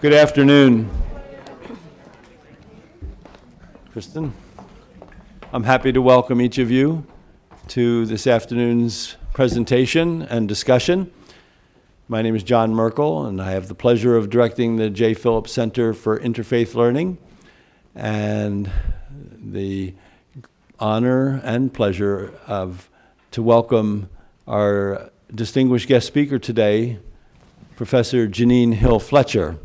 Good afternoon, Kristen. I'm happy to welcome each of you to this afternoon's presentation and discussion. My name is John Merkel, and I have the pleasure of directing the J. Phillips Center for Interfaith Learning, and the honor and pleasure to welcome our distinguished guest speaker today, Professor Jeannine Hill Fletcher,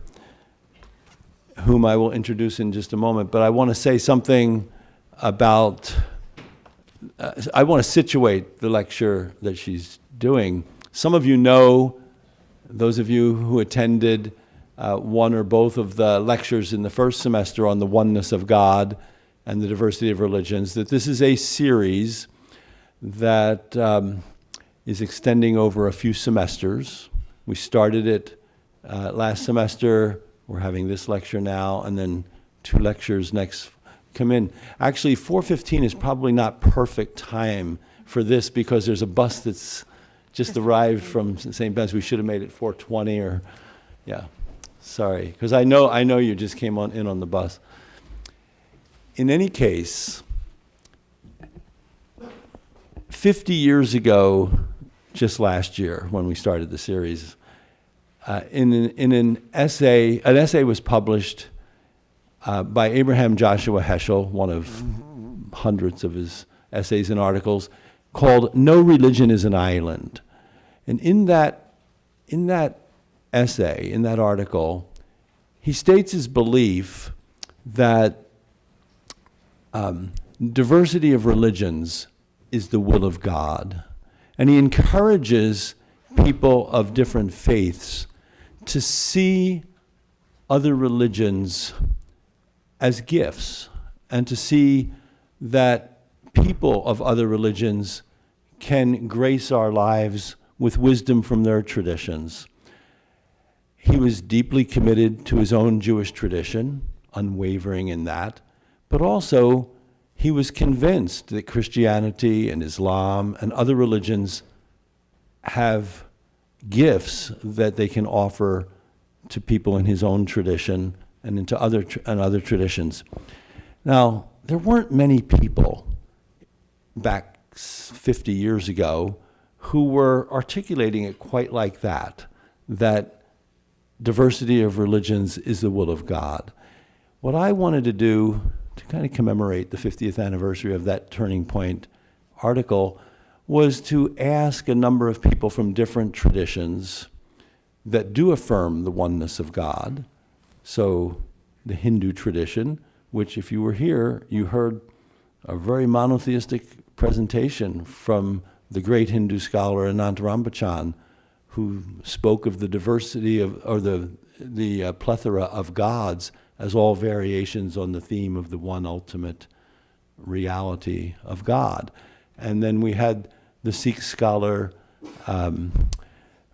whom I will introduce in just a moment. But I want to say something about, I want to situate the lecture that she's doing. Some of you know, those of you who attended one or both of the lectures in the first semester on the oneness of God and the diversity of religions, that this is a series that is extending over a few semesters. We started it last semester. We're having this lecture now, and then 2 lectures next come in. Actually, 4:15 is probably not perfect time for this because there's a bus that's just arrived from St. Ben's. We should have made it 4:20 or, yeah, sorry. Because I know you just came in on the bus. In any case, 50 years ago, just last year when we started the series, in an essay was published by Abraham Joshua Heschel, one of hundreds of his essays and articles, called "No Religion is an Island." And in that essay, in that article, he states his belief that diversity of religions is the will of God. And he encourages people of different faiths to see other religions as gifts, and to see that people of other religions can grace our lives with wisdom from their traditions. He was deeply committed to his own Jewish tradition, unwavering in that, but also he was convinced that Christianity and Islam and other religions have gifts that they can offer to people in his own tradition and into other traditions. Now, there weren't many people back 50 years ago who were articulating it quite like that diversity of religions is the will of God. What I wanted to do to kind of commemorate the 50th anniversary of that Turning Point article was to ask a number of people from different traditions that do affirm the oneness of God. So the Hindu tradition, which if you were here, you heard a very monotheistic presentation from the great Hindu scholar Anantarambachan, who spoke of the diversity of, or the plethora of gods as all variations on the theme of the one ultimate reality of God. And then we had the Sikh scholar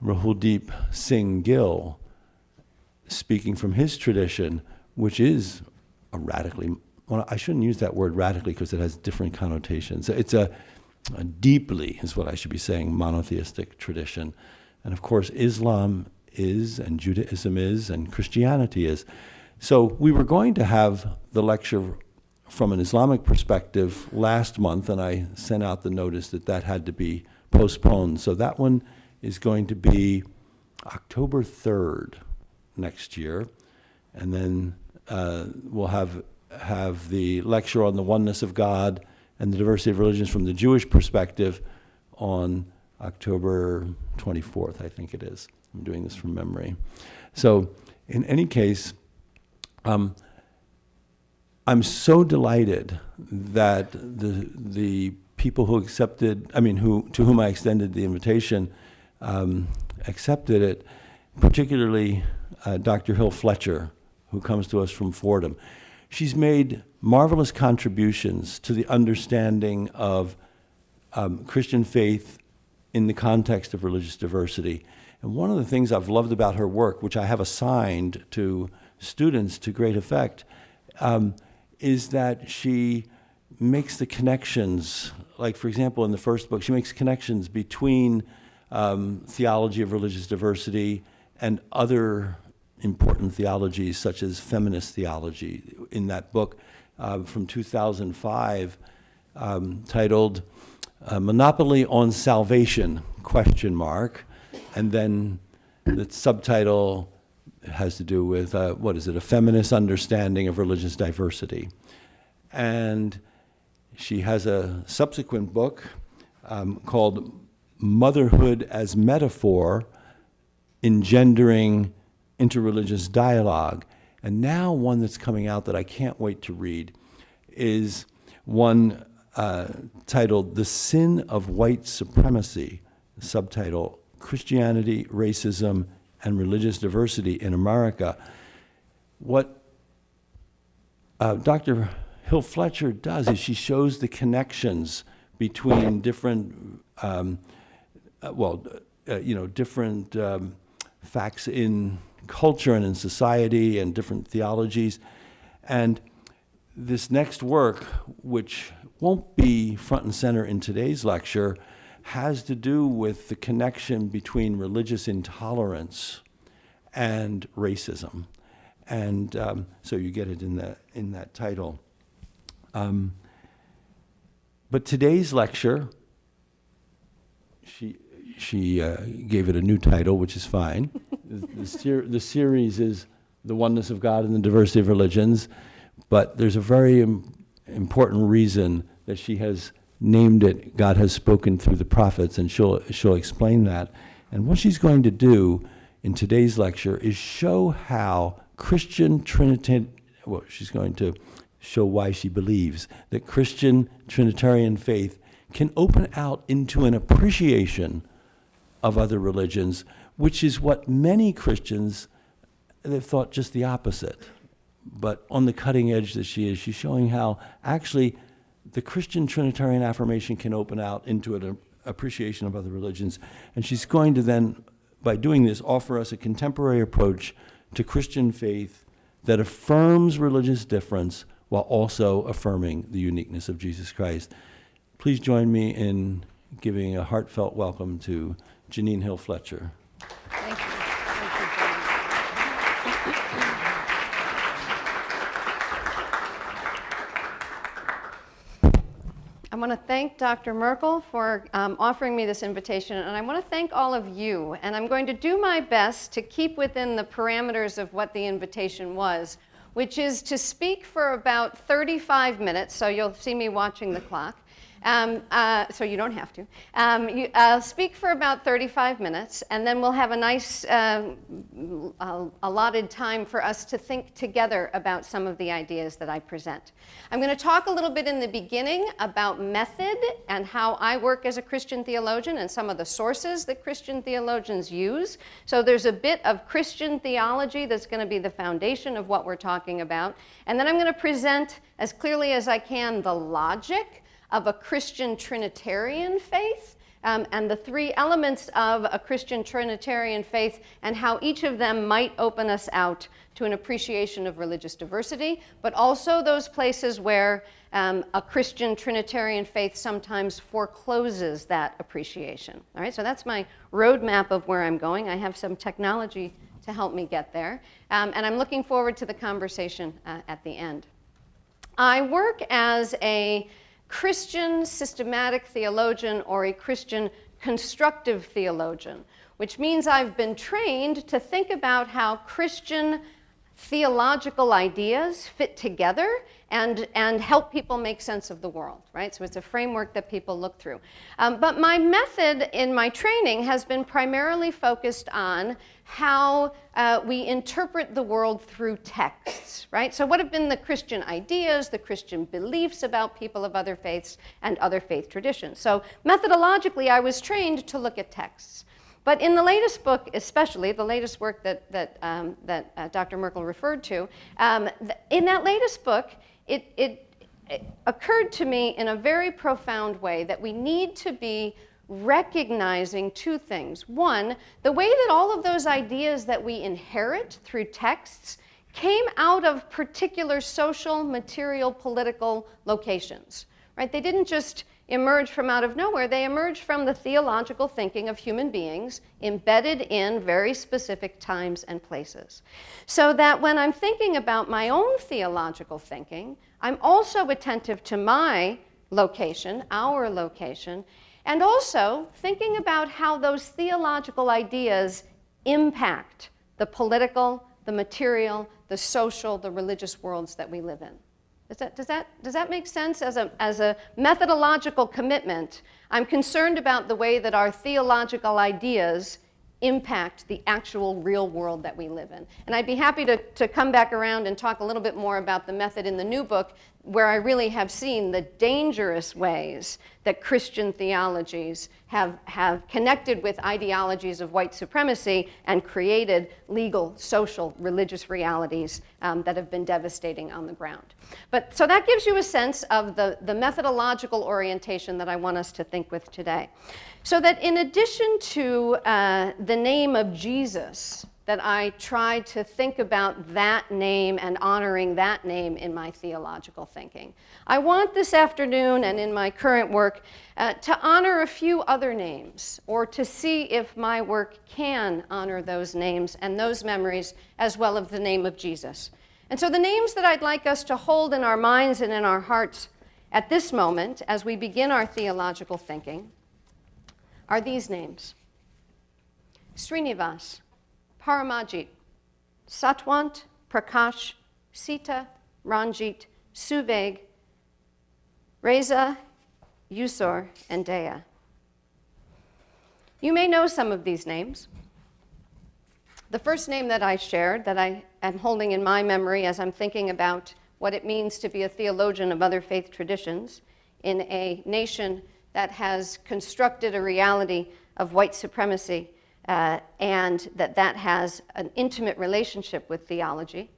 Rahuldeep Singh Gill speaking from his tradition, which is a radically, well, I shouldn't use that word radically because it has different connotations. It's a deeply, is what I should be saying, monotheistic tradition. And of course, Islam is, and Judaism is, and Christianity is. So we were going to have the lecture from an Islamic perspective last month, and I sent out the notice that had to be postponed. So that one is going to be October 3rd next year. And then we'll have the lecture on the oneness of God and the diversity of religions from the Jewish perspective on October 24th, I think it is. I'm doing this from memory. So in any case, I'm so delighted that the people who accepted, to whom I extended the invitation, accepted it, particularly Dr. Hill Fletcher, who comes to us from Fordham. She's made marvelous contributions to the understanding of Christian faith in the context of religious diversity. And one of the things I've loved about her work, which I have assigned to students to great effect, is that she makes the connections, like for example in the first book, she makes connections between theology of religious diversity and other important theologies such as feminist theology. In that book from 2005 titled Monopoly on Salvation, ? And then the subtitle has to do with, a feminist understanding of religious diversity. And she has a subsequent book called Motherhood as Metaphor, Engendering Interreligious Dialogue. And now one that's coming out that I can't wait to read is one titled The Sin of White Supremacy, subtitle Christianity, Racism, and Religious Diversity in America. What Dr. Hill Fletcher does is she shows the connections between different, different facts in culture and in society and different theologies. And this next work, which won't be front and center in today's lecture, has to do with the connection between religious intolerance and racism. And so you get it in that title. But today's lecture, she gave it a new title, which is fine. The series is The Oneness of God and the Diversity of Religions, but there's a very important reason that she has named it God Has Spoken Through the Prophets, and she'll explain that. And what she's going to do in today's lecture is show how Christian Trinitarian, she's going to show why she believes that Christian Trinitarian faith can open out into an appreciation of other religions, which is what many Christians, they've thought just the opposite. But on the cutting edge that she is, she's showing how actually the Christian Trinitarian affirmation can open out into an appreciation of other religions. And she's going to then, by doing this, offer us a contemporary approach to Christian faith that affirms religious difference while also affirming the uniqueness of Jesus Christ. Please join me in giving a heartfelt welcome to Jeannine Hill Fletcher. Thank you. I want to thank Dr. Merkel for offering me this invitation, and I want to thank all of you. And I'm going to do my best to keep within the parameters of what the invitation was, which is to speak for about 35 minutes, so you'll see me watching the clock. So you don't have to. I'll speak for about 35 minutes, and then we'll have a nice allotted time for us to think together about some of the ideas that I present. I'm going to talk a little bit in the beginning about method and how I work as a Christian theologian and some of the sources that Christian theologians use. So there's a bit of Christian theology that's going to be the foundation of what we're talking about. And then I'm going to present as clearly as I can the logic of a Christian Trinitarian faith, and the three elements of a Christian Trinitarian faith and how each of them might open us out to an appreciation of religious diversity, but also those places where a Christian Trinitarian faith sometimes forecloses that appreciation. All right, so that's my roadmap of where I'm going. I have some technology to help me get there, and I'm looking forward to the conversation at the end. I work as a Christian systematic theologian or a Christian constructive theologian, which means I've been trained to think about how Christian theological ideas fit together and help people make sense of the world, right? So it's a framework that people look through. But my method in my training has been primarily focused on how we interpret the world through texts, right? So what have been the Christian ideas, the Christian beliefs about people of other faiths and other faith traditions? So methodologically, I was trained to look at texts. But in the latest book, especially, the latest work that Dr. Merkel referred to, in that latest book, it occurred to me in a very profound way that we need to be recognizing two things. One, the way that all of those ideas that we inherit through texts came out of particular social, material, political locations, right? They didn't just emerge from out of nowhere. They emerge from the theological thinking of human beings embedded in very specific times and places. So that when I'm thinking about my own theological thinking, I'm also attentive to my location, our location, and also thinking about how those theological ideas impact the political, the material, the social, the religious worlds that we live in. Does that make sense? As a methodological commitment, I'm concerned about the way that our theological ideas impact the actual real world that we live in. And I'd be happy to come back around and talk a little bit more about the method in the new book, where I really have seen the dangerous ways that Christian theologies have connected with ideologies of white supremacy and created legal, social, religious realities that have been devastating on the ground. So that gives you a sense of the methodological orientation that I want us to think with today. So that in addition to the name of Jesus, that I try to think about that name and honoring that name in my theological thinking. I want this afternoon and in my current work to honor a few other names, or to see if my work can honor those names and those memories as well as the name of Jesus. And so the names that I'd like us to hold in our minds and in our hearts at this moment as we begin our theological thinking are these names: Srinivas, Paramajit, Satwant, Prakash, Sita, Ranjit, Suveg, Reza, Yusor, and Daya. You may know some of these names. The first name that I shared, that I am holding in my memory as I'm thinking about what it means to be a theologian of other faith traditions in a nation that has constructed a reality of white supremacy, and that has an intimate relationship with theology.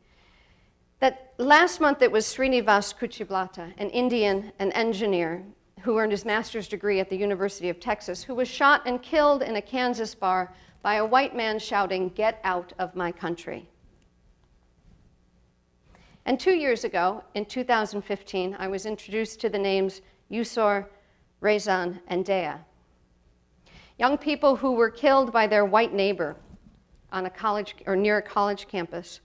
That last month it was Srinivas Kuchiblata, an Indian, an engineer, who earned his master's degree at the University of Texas, who was shot and killed in a Kansas bar by a white man shouting, "Get out of my country." And 2 years ago, in 2015, I was introduced to the names Yusor, Rezan, and Daya. Young people who were killed by their white neighbor on a college or near a college campus.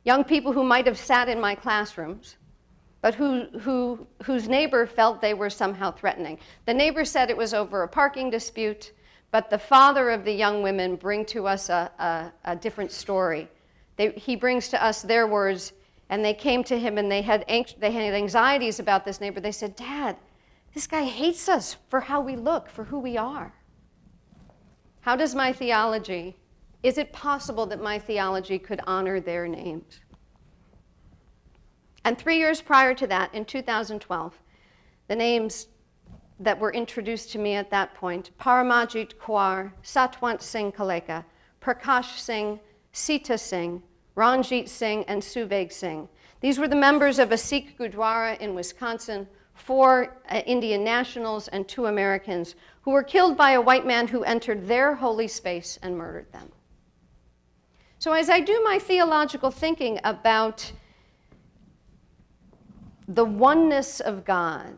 Young people who might have sat in my classrooms, but whose neighbor felt they were somehow threatening. The neighbor said it was over a parking dispute, but the father of the young women bring to us a different story. He brings to us their words, and they came to him and they had anxieties about this neighbor. They said, "Dad, this guy hates us for how we look, for who we are. How does my theology, is it possible that my theology could honor their names?" And 3 years prior to that, in 2012, the names that were introduced to me at that point: Paramajit Kaur, Satwant Singh Kaleka, Prakash Singh, Sita Singh, Ranjit Singh, and Suveg Singh. These were the members of a Sikh Gurdwara in Wisconsin, 4 Indian nationals and 2 Americans, who were killed by a white man who entered their holy space and murdered them. So as I do my theological thinking about the oneness of God,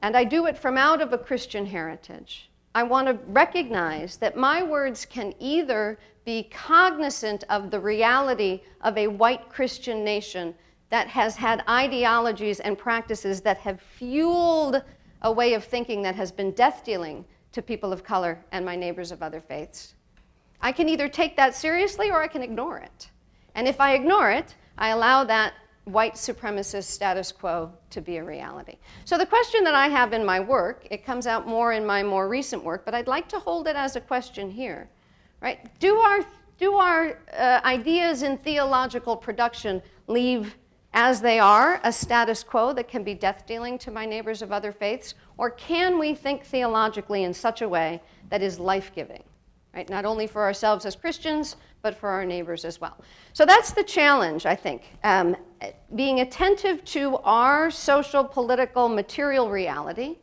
and I do it from out of a Christian heritage, I want to recognize that my words can either be cognizant of the reality of a white Christian nation that has had ideologies and practices that have fueled a way of thinking that has been death-dealing to people of color and my neighbors of other faiths. I can either take that seriously or I can ignore it. And if I ignore it, I allow that white supremacist status quo to be a reality. So the question that I have in my work, it comes out more in my more recent work, but I'd like to hold it as a question here, right? Do our ideas in theological production leave as they are a status quo that can be death-dealing to my neighbors of other faiths? Or can we think theologically in such a way that is life-giving, right? Not only for ourselves as Christians, but for our neighbors as well. So that's the challenge, I think. Being attentive to our social, political, material reality,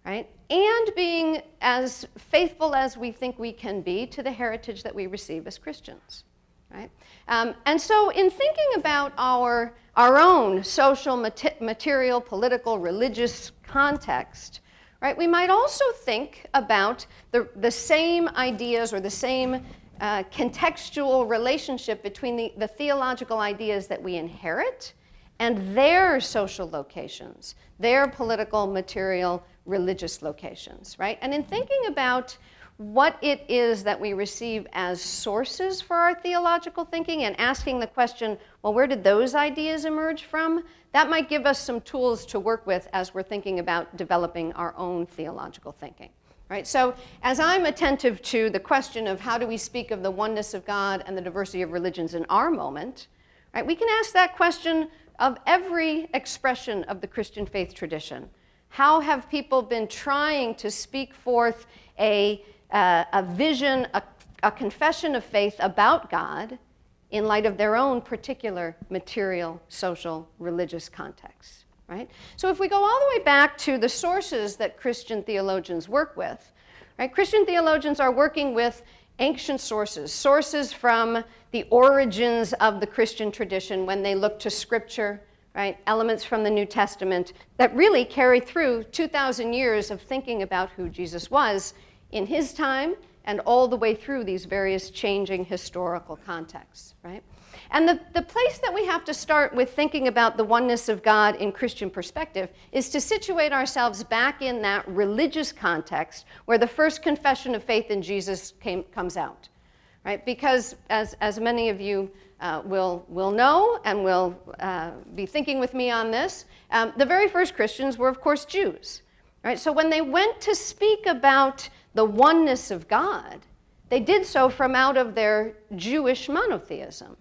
right? And being as faithful as we think we can be to the heritage that we receive as Christians. right? And so in thinking about our own social, material, political, religious context, right, we might also think about the same ideas or the same contextual relationship between the theological ideas that we inherit and their social locations, their political, material, religious locations, right? And in thinking about what it is that we receive as sources for our theological thinking and asking the question, well, where did those ideas emerge from? That might give us some tools to work with as we're thinking about developing our own theological thinking. Right? So as I'm attentive to the question of how do we speak of the oneness of God and the diversity of religions in our moment, right, we can ask that question of every expression of the Christian faith tradition. How have people been trying to speak forth a vision, a confession of faith about God in light of their own particular material, social, religious contexts? Right? So if we go all the way back to the sources that Christian theologians work with, right? Christian theologians are working with ancient sources from the origins of the Christian tradition when they look to Scripture, right? Elements from the New Testament that really carry through 2,000 years of thinking about who Jesus was in his time and all the way through these various changing historical contexts, right? And the place that we have to start with thinking about the oneness of God in Christian perspective is to situate ourselves back in that religious context where the first confession of faith in Jesus comes out, right? Because as many of you will know and will be thinking with me on this, the very first Christians were, of course, Jews, right? So when they went to speak about the oneness of God, they did so from out of their Jewish monotheism.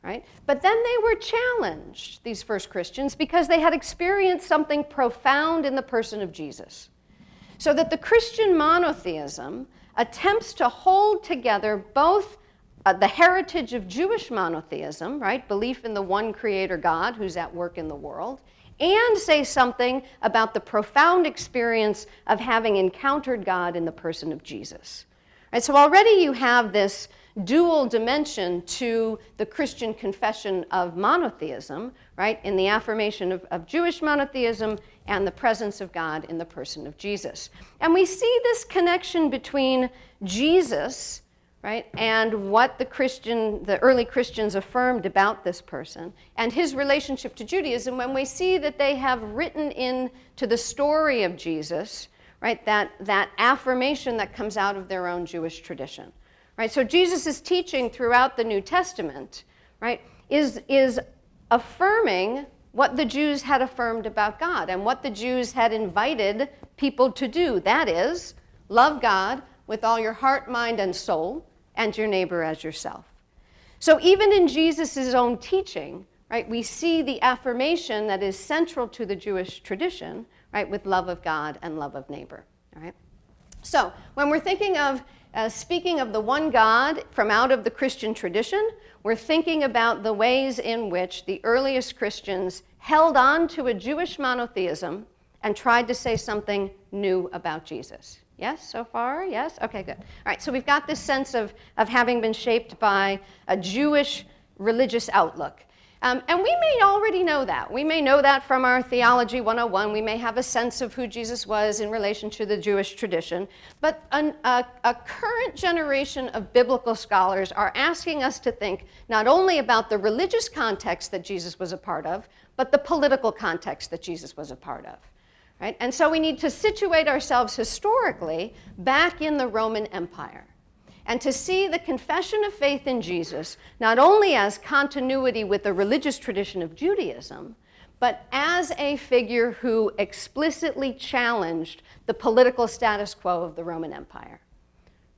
Right? But then they were challenged, these first Christians, because they had experienced something profound in the person of Jesus. So that the Christian monotheism attempts to hold together both the heritage of Jewish monotheism, right? Belief in the one creator God who's at work in the world, and say something about the profound experience of having encountered God in the person of Jesus. Right? So already you have this dual dimension to the Christian confession of monotheism, right, in the affirmation of Jewish monotheism and the presence of God in the person of Jesus. And we see this connection between Jesus, right, and what the early Christians affirmed about this person and his relationship to Judaism when we see that they have written into the story of Jesus, right, that affirmation that comes out of their own Jewish tradition. Right, so Jesus' teaching throughout the New Testament, right, is affirming what the Jews had affirmed about God and what the Jews had invited people to do. That is, love God with all your heart, mind, and soul, and your neighbor as yourself. So even in Jesus' own teaching, right, we see the affirmation that is central to the Jewish tradition, right, with love of God and love of neighbor. All right? So when we're thinking of speaking of the one God from out of the Christian tradition, we're thinking about the ways in which the earliest Christians held on to a Jewish monotheism and tried to say something new about Jesus. Yes, so far? Yes? Okay, good. All right, so we've got this sense of having been shaped by a Jewish religious outlook. And we may already know that. We may know that from our Theology 101. We may have a sense of who Jesus was in relation to the Jewish tradition. But a current generation of biblical scholars are asking us to think not only about the religious context that Jesus was a part of, but the political context that Jesus was a part of. Right? And so we need to situate ourselves historically back in the Roman Empire. And to see the confession of faith in Jesus not only as continuity with the religious tradition of Judaism, but as a figure who explicitly challenged the political status quo of the Roman Empire.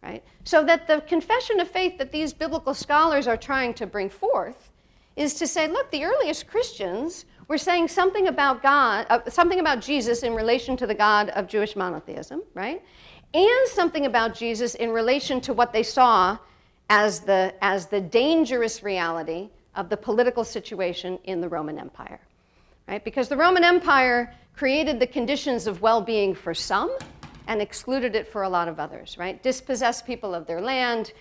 Right? So that the confession of faith that these biblical scholars are trying to bring forth is to say, look, the earliest Christians were saying something about God, something about Jesus in relation to the God of Jewish monotheism, right? And something about Jesus in relation to what they saw as the dangerous reality of the political situation in the Roman Empire, right? Because the Roman Empire created the conditions of well-being for some, and excluded it for a lot of others, right? Dispossessed people of their land,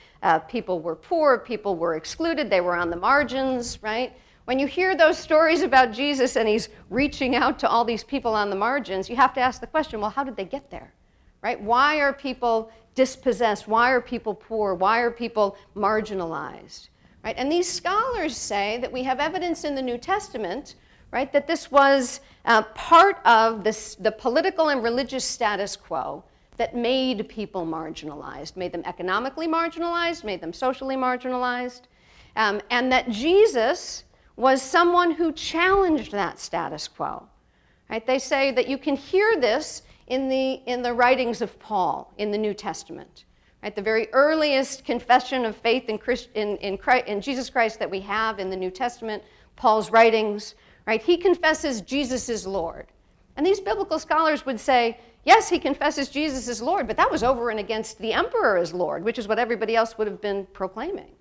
people were poor, people were excluded, they were on the margins, right? When you hear those stories about Jesus and he's reaching out to all these people on the margins, you have to ask the question, well, how did they get there, right? Why are people dispossessed? Why are people poor? Why are people marginalized, right? And these scholars say that we have evidence in the New Testament, right, that this was part of the political and religious status quo that made people marginalized, made them economically marginalized, made them socially marginalized, and that Jesus was someone who challenged that status quo. Right? They say that you can hear this in the writings of Paul in the New Testament. Right? The very earliest confession of faith in Jesus Christ that we have in the New Testament, Paul's writings, right? He confesses Jesus is Lord. And these biblical scholars would say, yes, he confesses Jesus is Lord, but that was over and against the emperor as Lord, which is what everybody else would have been proclaiming.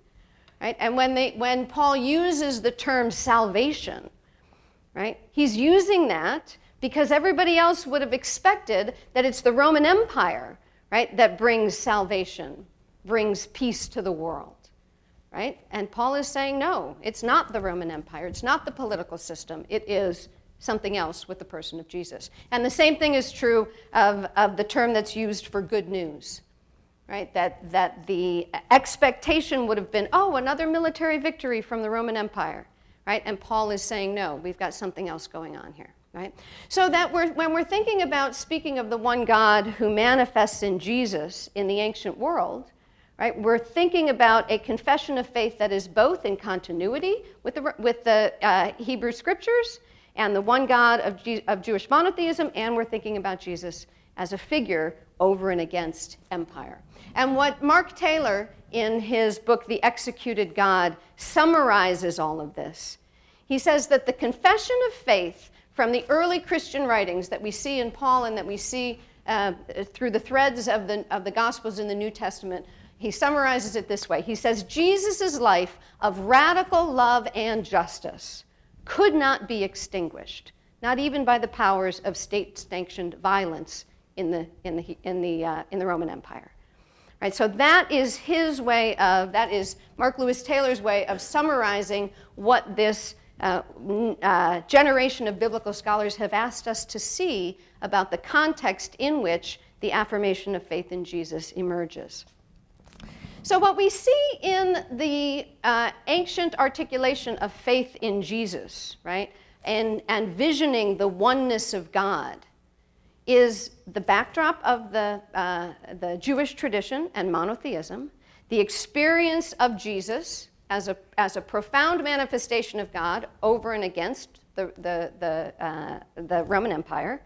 Right? And when Paul uses the term salvation, right, he's using that because everybody else would have expected that it's the Roman Empire, right, that brings salvation, brings peace to the world. Right? And Paul is saying, no, it's not the Roman Empire. It's not the political system. It is something else with the person of Jesus. And the same thing is true of the term that's used for good news. Right? That the expectation would have been, oh, another military victory from the Roman Empire. Right? And Paul is saying, no, we've got something else going on here. Right? So that when we're thinking about speaking of the one God who manifests in Jesus in the ancient world, right, we're thinking about a confession of faith that is both in continuity with the Hebrew Scriptures and the one God of Jewish monotheism, and we're thinking about Jesus as a figure over and against empire. And what Mark Taylor, in his book, The Executed God, summarizes all of this. He says that the confession of faith from the early Christian writings that we see in Paul and that we see through the threads of the Gospels in the New Testament, he summarizes it this way. He says, Jesus' life of radical love and justice could not be extinguished, not even by the powers of state-sanctioned violence in the Roman Empire. Right, so that is that is Mark Lewis Taylor's way of summarizing what this generation of biblical scholars have asked us to see about the context in which the affirmation of faith in Jesus emerges. So what we see in the ancient articulation of faith in Jesus, right, and visioning the oneness of God, is the backdrop of the Jewish tradition and monotheism, the experience of Jesus as a profound manifestation of God over and against the Roman Empire.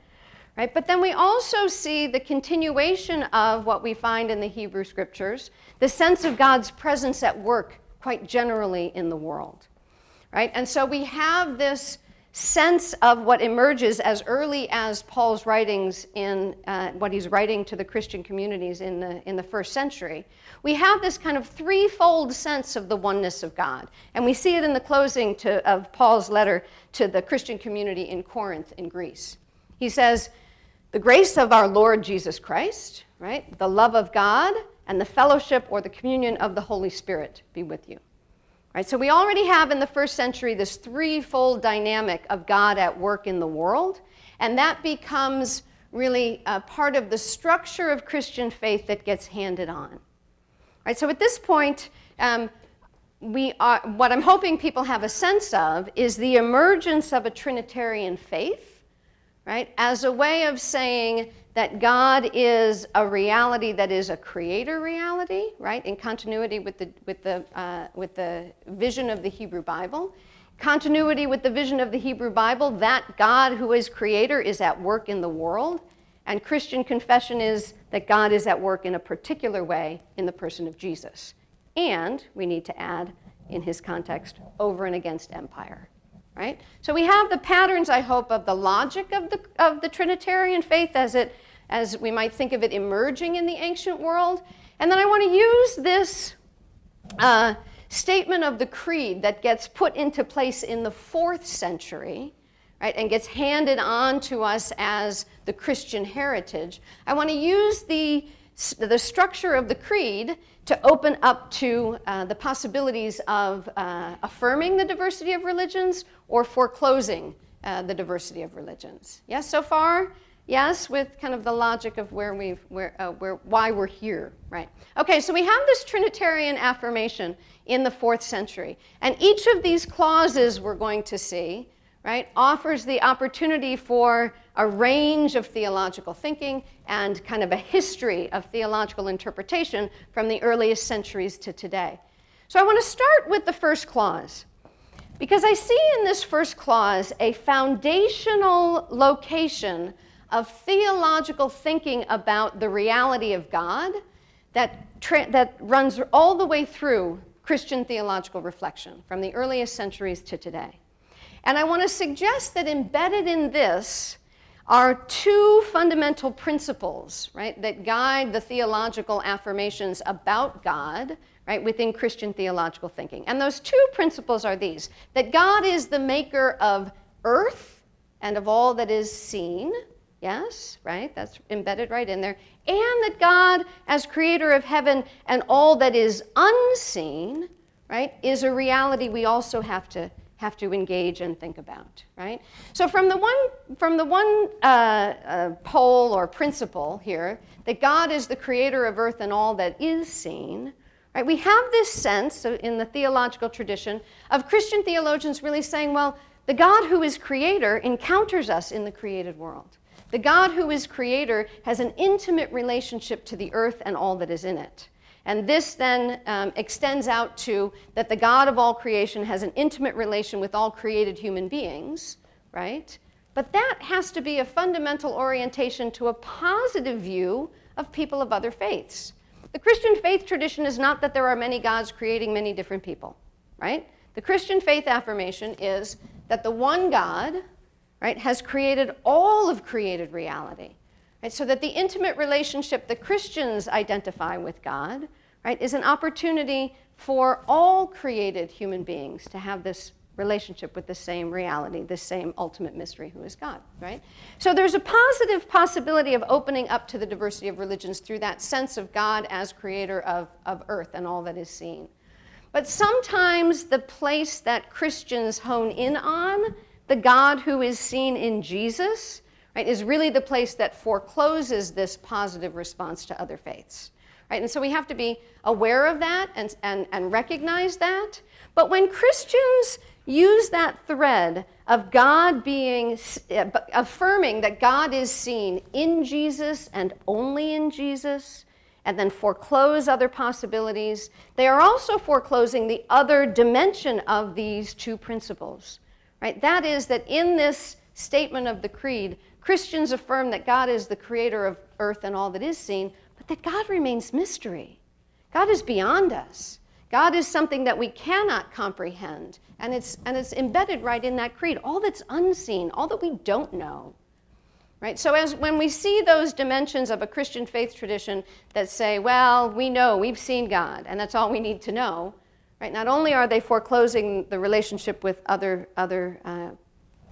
Right? But then we also see the continuation of what we find in the Hebrew Scriptures, the sense of God's presence at work quite generally in the world. Right? And so we have this sense of what emerges as early as Paul's writings in what he's writing to the Christian communities in the first century. We have this kind of threefold sense of the oneness of God. And we see it in the closing of Paul's letter to the Christian community in Corinth in Greece. He says, the grace of our Lord Jesus Christ, right, the love of God, and the fellowship or the communion of the Holy Spirit be with you. Right, so we already have in the first century this threefold dynamic of God at work in the world, and that becomes really part of the structure of Christian faith that gets handed on. Right, so at this point, what I'm hoping people have a sense of is the emergence of a Trinitarian faith, right, as a way of saying that God is a reality that is a creator reality, right, in continuity with the vision of the Hebrew Bible. Continuity with the vision of the Hebrew Bible, that God who is creator is at work in the world, and Christian confession is that God is at work in a particular way in the person of Jesus. And we need to add, in his context, over and against empire. Right? So we have the patterns, I hope, of the logic of the Trinitarian faith as we might think of it emerging in the ancient world. And then I want to use this statement of the creed that gets put into place in the 4th century, right, and gets handed on to us as the Christian heritage, I want to use the structure of the creed to open up to the possibilities of affirming the diversity of religions or foreclosing the diversity of religions. Yes, so far? Yes, with kind of the logic of why we're here, right? Okay, so we have this Trinitarian affirmation in the 4th century, and each of these clauses we're going to see, right, offers the opportunity for a range of theological thinking and kind of a history of theological interpretation from the earliest centuries to today. So I want to start with the first clause, because I see in this first clause a foundational location of theological thinking about the reality of God that runs all the way through Christian theological reflection from the earliest centuries to today. And I want to suggest that embedded in this are two fundamental principles, right, that guide the theological affirmations about God, right, within Christian theological thinking. And those two principles are these: that God is the maker of earth and of all that is seen. Yes, right? That's embedded right in there. And that God, as creator of heaven and all that is unseen, right, is a reality we also have to engage and think about, right? So from the one pole or principle here, that God is the creator of earth and all that is seen, right? We have this sense in the theological tradition of Christian theologians really saying, well, the God who is creator encounters us in the created world. The God who is creator has an intimate relationship to the earth and all that is in it. And this then extends out to that the God of all creation has an intimate relation with all created human beings, right? But that has to be a fundamental orientation to a positive view of people of other faiths. The Christian faith tradition is not that there are many gods creating many different people, right? The Christian faith affirmation is that the one God, right, has created all of created reality. Right, so that the intimate relationship that Christians identify with God, right, is an opportunity for all created human beings to have this relationship with the same reality, the same ultimate mystery who is God, right? So there's a positive possibility of opening up to the diversity of religions through that sense of God as creator of earth and all that is seen. But sometimes the place that Christians hone in on, the God who is seen in Jesus, right, is really the place that forecloses this positive response to other faiths. Right? And so we have to be aware of that and recognize that. But when Christians use that thread of God being, affirming that God is seen in Jesus and only in Jesus, and then foreclose other possibilities, they are also foreclosing the other dimension of these two principles. Right? That is that in this statement of the creed, Christians affirm that God is the creator of earth and all that is seen, but that God remains mystery. God is beyond us. God is something that we cannot comprehend, and it's embedded right in that creed, all that's unseen, all that we don't know. Right? So when we see those dimensions of a Christian faith tradition that say, well, we know, we've seen God, and that's all we need to know, right? Not only are they foreclosing the relationship with other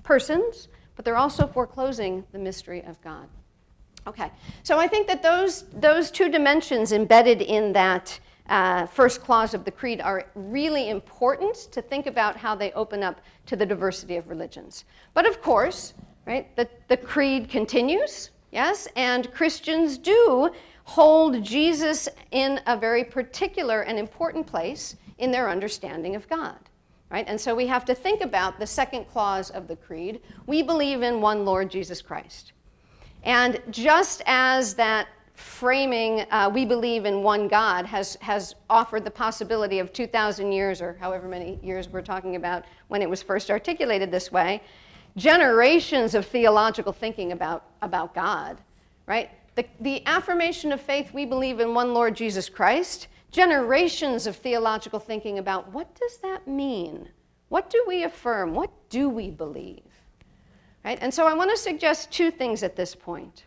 persons, but they're also foreclosing the mystery of God. Okay, so I think that those two dimensions embedded in that first clause of the creed are really important to think about how they open up to the diversity of religions. But of course, right, the creed continues, yes, and Christians do hold Jesus in a very particular and important place in their understanding of God. Right? And so we have to think about the second clause of the creed. We believe in one Lord Jesus Christ. And just as that framing, we believe in one God, has offered the possibility of 2,000 years, or however many years we're talking about when it was first articulated this way, generations of theological thinking about God, right? The affirmation of faith, we believe in one Lord Jesus Christ, generations of theological thinking about what does that mean? What do we affirm? What do we believe? Right? And so I want to suggest two things at this point.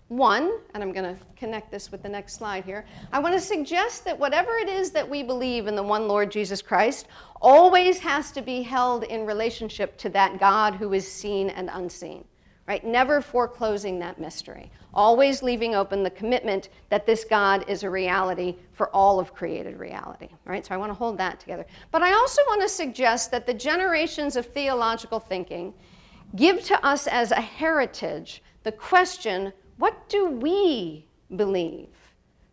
One, and I'm going to connect this with the next slide here, I want to suggest that whatever it is that we believe in the one Lord Jesus Christ always has to be held in relationship to that God who is seen and unseen, right? Never foreclosing that mystery. Always leaving open the commitment that this God is a reality for all of created reality, right? So I want to hold that together. But I also want to suggest that the generations of theological thinking give to us as a heritage the question, what do we believe?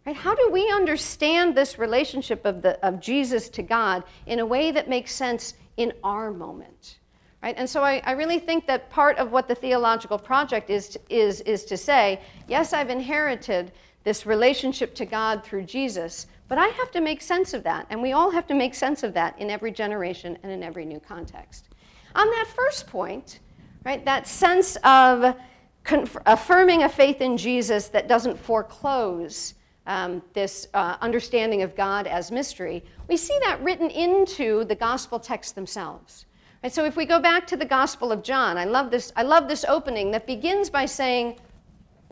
Right? How do we understand this relationship of Jesus to God in a way that makes sense in our moment? Right? And so I really think that part of what the theological project is to say, yes, I've inherited this relationship to God through Jesus, but I have to make sense of that, and we all have to make sense of that in every generation and in every new context. On that first point, right, that sense of affirming a faith in Jesus that doesn't foreclose this understanding of God as mystery, we see that written into the gospel texts themselves. Right, so if we go back to the Gospel of John, I love this opening that begins by saying,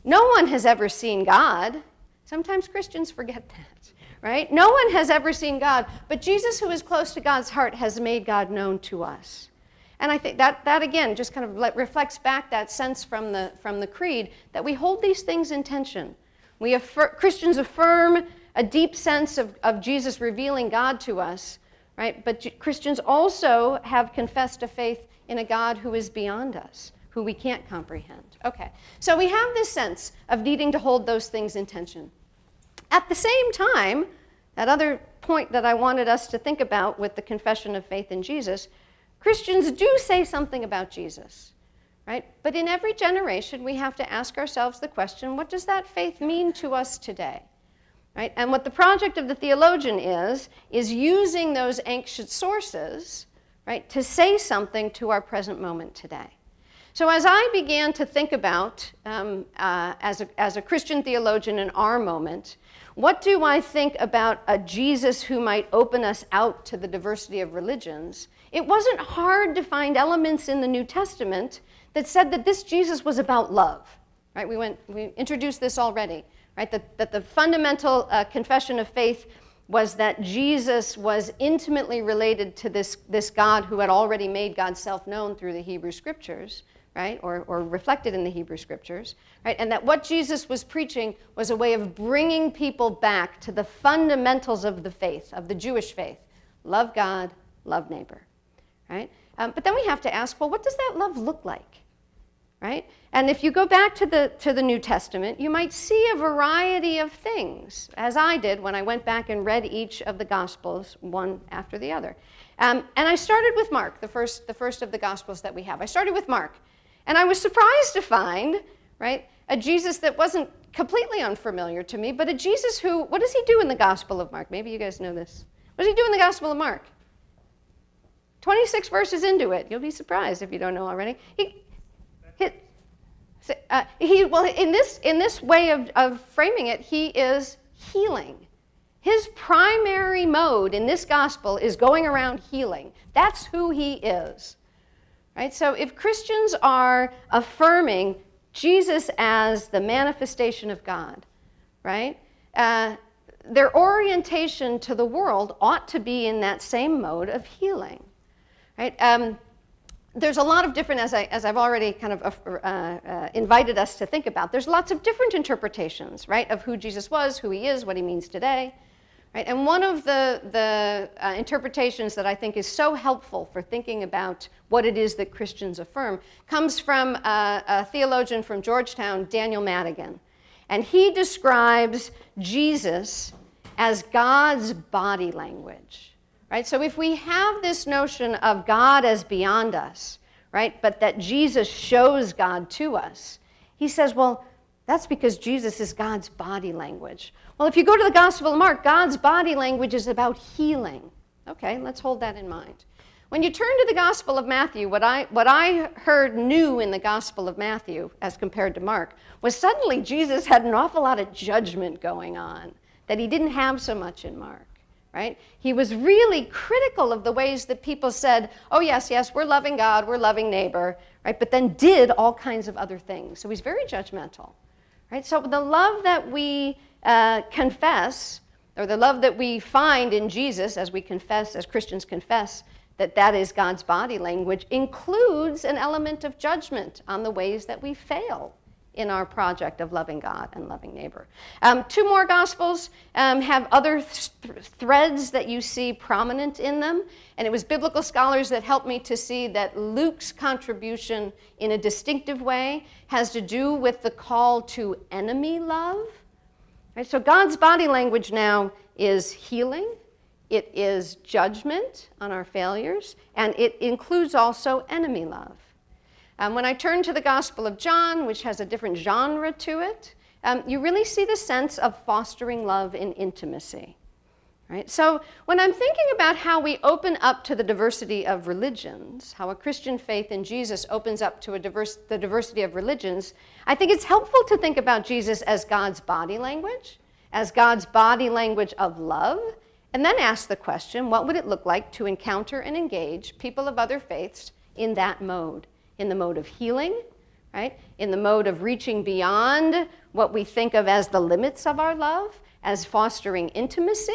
no one has ever seen God. Sometimes Christians forget that, right? No one has ever seen God, but Jesus, who is close to God's heart, has made God known to us. And I think that again just kind of reflects back that sense from the creed that we hold these things in tension. Christians affirm a deep sense of Jesus revealing God to us, right? But Christians also have confessed a faith in a God who is beyond us, who we can't comprehend. Okay, so we have this sense of needing to hold those things in tension. At the same time, that other point that I wanted us to think about with the confession of faith in Jesus, Christians do say something about Jesus, right? But in every generation, we have to ask ourselves the question, what does that faith mean to us today? Right? And what the project of the theologian is using those ancient sources, right, to say something to our present moment today. So as I began to think about, as a Christian theologian in our moment, what do I think about a Jesus who might open us out to the diversity of religions? It wasn't hard to find elements in the New Testament that said that this Jesus was about love. Right? We introduced this already. Right? That the fundamental confession of faith was that Jesus was intimately related to this God who had already made God's self known through the Hebrew Scriptures, right? Or reflected in the Hebrew Scriptures, right? And that what Jesus was preaching was a way of bringing people back to the fundamentals of the faith, of the Jewish faith. Love God, love neighbor, right? But then we have to ask, well, what does that love look like? Right? And if you go back to the New Testament, you might see a variety of things, as I did when I went back and read each of the Gospels one after the other. And I started with Mark, the first of the Gospels that we have. I started with Mark, and I was surprised to find, right, a Jesus that wasn't completely unfamiliar to me, but a Jesus who, what does he do in the Gospel of Mark? Maybe you guys know this. What does he do in the Gospel of Mark? 26 verses into it. You'll be surprised if you don't know already. In this way of framing it, he is healing. His primary mode in this gospel is going around healing. That's who he is. Right? So if Christians are affirming Jesus as the manifestation of God, right, their orientation to the world ought to be in that same mode of healing. Right? There's a lot of different, as I've already kind of invited us to think about, there's lots of different interpretations, right, of who Jesus was, who he is, what he means today. Right? And one of the interpretations that I think is so helpful for thinking about what it is that Christians affirm comes from a theologian from Georgetown, Daniel Madigan. And he describes Jesus as God's body language. Right? So if we have this notion of God as beyond us, right, but that Jesus shows God to us, he says, well, that's because Jesus is God's body language. Well, if you go to the Gospel of Mark, God's body language is about healing. Okay, let's hold that in mind. When you turn to the Gospel of Matthew, what I heard new in the Gospel of Matthew as compared to Mark was suddenly Jesus had an awful lot of judgment going on that he didn't have so much in Mark. Right? He was really critical of the ways that people said, oh, yes, we're loving God, we're loving neighbor, right? But then did all kinds of other things. So he's very judgmental. Right? So the love that we confess, or the love that we find in Jesus as we confess, as Christians confess, that that is God's body language, includes an element of judgment on the ways that we fail in our project of loving God and loving neighbor. Two more Gospels have other threads that you see prominent in them, and it was biblical scholars that helped me to see that Luke's contribution in a distinctive way has to do with the call to enemy love. Right? So God's body language now is healing, it is judgment on our failures, and it includes also enemy love. When I turn to the Gospel of John, which has a different genre to it, you really see the sense of fostering love in intimacy. Right? So when I'm thinking about how we open up to the diversity of religions, how a Christian faith in Jesus opens up to the diversity of religions, I think it's helpful to think about Jesus as God's body language of love, and then ask the question, what would it look like to encounter and engage people of other faiths in that mode? In the mode of healing, right? In the mode of reaching beyond what we think of as the limits of our love, as fostering intimacy,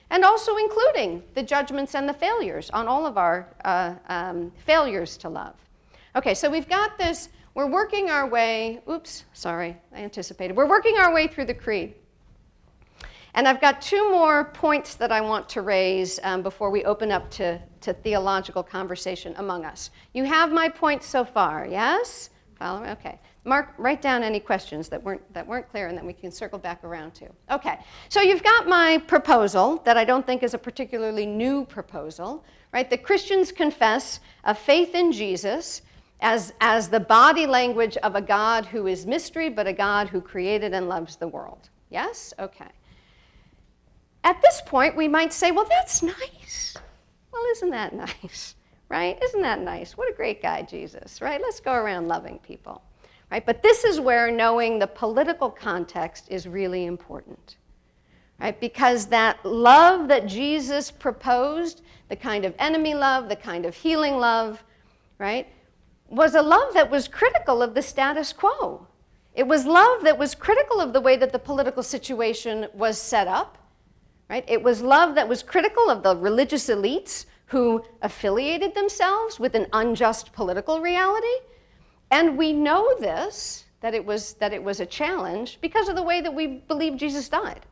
and also including the judgments and the failures on all of our failures to love. Okay, so we've got this, we're working our way, we're working our way through the Creed. And I've got two more points that I want to raise before we open up to theological conversation among us. You have my points so far, yes? Follow me? Okay. Write down any questions that weren't clear and then we can circle back around to. Okay, so you've got my proposal that I don't think is a particularly new proposal, right? The Christians confess a faith in Jesus as the body language of a God who is mystery, but a God who created and loves the world. Yes? Okay. At this point, we might say, well, that's nice. Well, isn't that nice, right? Isn't that nice? What a great guy, Jesus, right? Let's go around loving people, right? But this is where knowing the political context is really important, right? Because that love that Jesus proposed, the kind of enemy love, the kind of healing love, right, was a love that was critical of the status quo. It was love that was critical of the way that the political situation was set up. Right? It was love that was critical of the religious elites who affiliated themselves with an unjust political reality. And we know this, that it was a challenge because of the way that we believe Jesus died.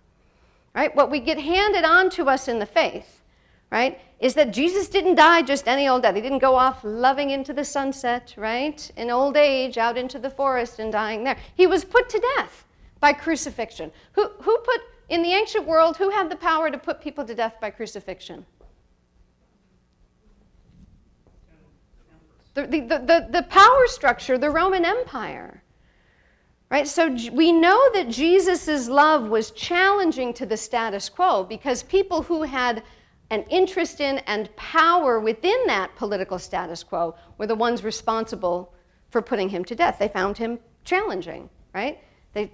Right? What we get handed on to us in the faith, right, is that Jesus didn't die just any old death. He didn't go off loving into the sunset, right, in old age out into the forest and dying there. He was put to death by crucifixion. Who put in the ancient world, who had the power to put people to death by crucifixion? The power structure, the Roman Empire. Right? So we know that Jesus' love was challenging to the status quo because people who had an interest in and power within that political status quo were the ones responsible for putting him to death. They found him challenging, right?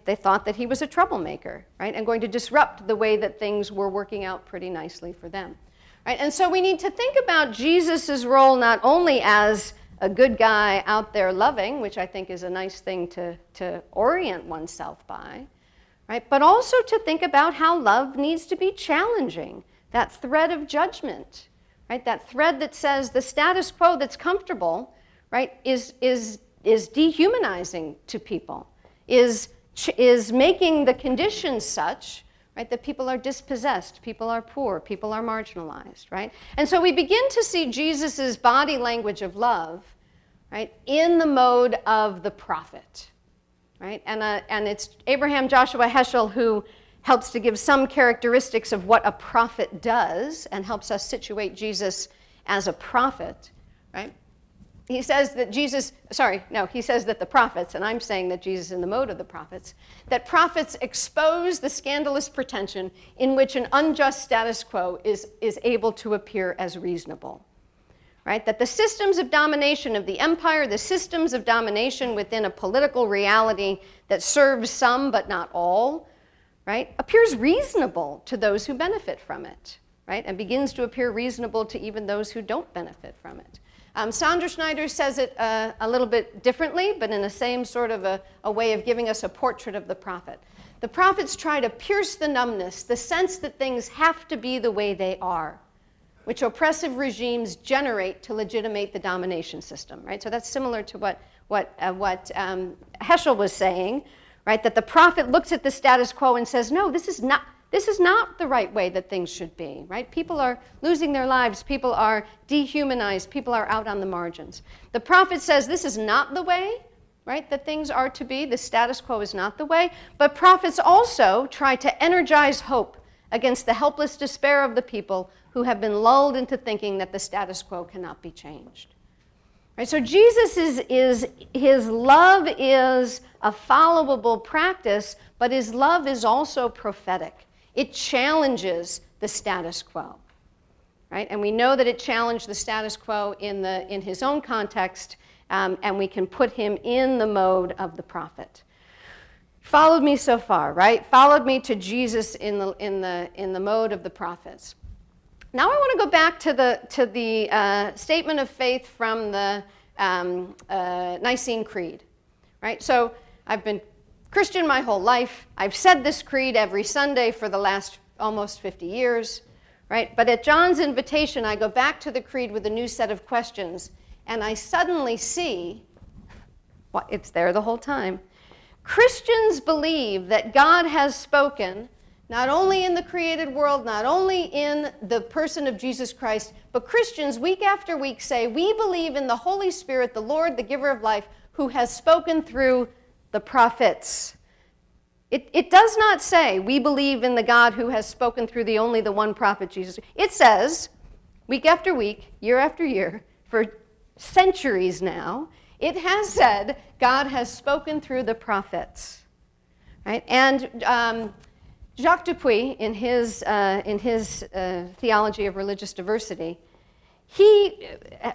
They thought that he was a troublemaker, right, and going to disrupt the way that things were working out pretty nicely for them. Right? And so we need to think about Jesus' role not only as a good guy out there loving, which I think is a nice thing to orient oneself by, right, but also to think about how love needs to be challenging, that thread of judgment, right, that thread that says the status quo that's comfortable, right, is dehumanizing to people, is making the conditions such, right, that people are dispossessed, people are poor, people are marginalized, right? And so we begin to see Jesus' body language of love, right, in the mode of the prophet, right? And it's Abraham Joshua Heschel who helps to give some characteristics of what a prophet does and helps us situate Jesus as a prophet, right? He says that he says that the prophets, and I'm saying that Jesus in the mode of the prophets, that prophets expose the scandalous pretension in which an unjust status quo is able to appear as reasonable. Right? That the systems of domination of the empire, the systems of domination within a political reality that serves some but not all, right, appears reasonable to those who benefit from it, right, and begins to appear reasonable to even those who don't benefit from it. Sandra Schneider says it a little bit differently, but in the same sort of a way of giving us a portrait of the prophet. The prophets try to pierce the numbness, the sense that things have to be the way they are, which oppressive regimes generate to legitimate the domination system, right? So that's similar to what Heschel was saying, right? That the prophet looks at the status quo and says, no, this is not the right way that things should be, right? People are losing their lives. People are dehumanized. People are out on the margins. The prophet says this is not the way, right, that things are to be. The status quo is not the way. But prophets also try to energize hope against the helpless despair of the people who have been lulled into thinking that the status quo cannot be changed. Right? So Jesus his love is a followable practice, but his love is also prophetic. It challenges the status quo, right? And we know that it challenged the status quo in his own context, and we can put him in the mode of the prophet. Followed me so far, right? Followed me to Jesus in the mode of the prophets. Now I want to go back to the statement of faith from the Nicene Creed, right? So I've been Christian my whole life. I've said this creed every Sunday for the last almost 50 years, right? But at John's invitation, I go back to the creed with a new set of questions, and I suddenly see, well, it's there the whole time. Christians believe that God has spoken not only in the created world, not only in the person of Jesus Christ, but Christians week after week say, we believe in the Holy Spirit, the Lord, the giver of life, who has spoken through the prophets. It does not say we believe in the God who has spoken through the one prophet, Jesus. It says, week after week, year after year, for centuries now, it has said God has spoken through the prophets, right? And Jacques Dupuy, in his theology of religious diversity, he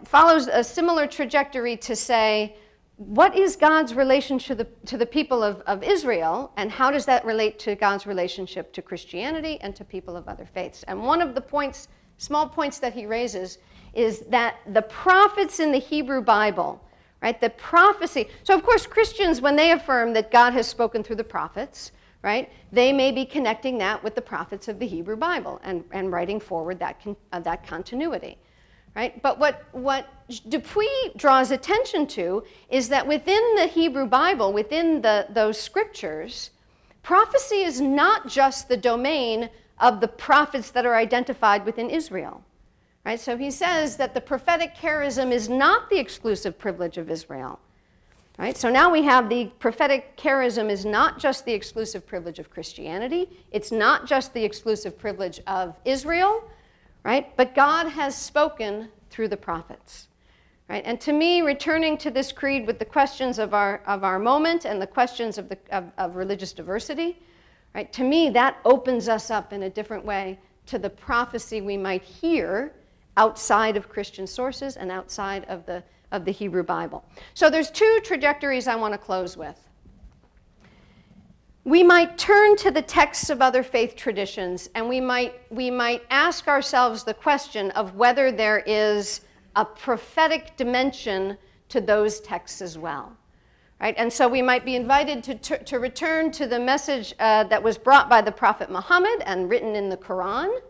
follows a similar trajectory to say, what is God's relationship to the people of Israel, and how does that relate to God's relationship to Christianity and to people of other faiths? And one of the points, small points that he raises, is that the prophets in the Hebrew Bible, right, the prophecy, so of course Christians, when they affirm that God has spoken through the prophets, right, they may be connecting that with the prophets of the Hebrew Bible and writing forward that continuity. Right? But what Dupuy draws attention to is that within the Hebrew Bible, within those scriptures, prophecy is not just the domain of the prophets that are identified within Israel. Right? So he says that the prophetic charism is not the exclusive privilege of Israel. Right? So now we have the prophetic charism is not just the exclusive privilege of Christianity. It's not just the exclusive privilege of Israel. Right? But God has spoken through the prophets. Right? And to me, returning to this creed with the questions of our moment and the questions of religious diversity, right? To me, that opens us up in a different way to the prophecy we might hear outside of Christian sources and outside of the Hebrew Bible. So there's two trajectories I want to close with. We might turn to the texts of other faith traditions, and we might ask ourselves the question of whether there is a prophetic dimension to those texts as well. Right? And so we might be invited to return to the message that was brought by the Prophet Muhammad and written in the Quran.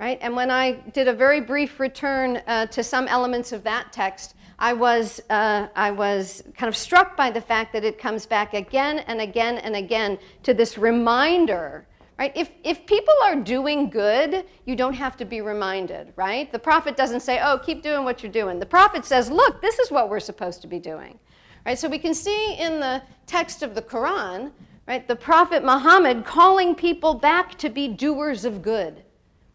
Right? And when I did a very brief return to some elements of that text, I was kind of struck by the fact that it comes back again and again and again to this reminder, right? If people are doing good, you don't have to be reminded, right? The prophet doesn't say, oh, keep doing what you're doing. The prophet says, look, this is what we're supposed to be doing, right? So we can see in the text of the Quran, right, the Prophet Muhammad calling people back to be doers of good.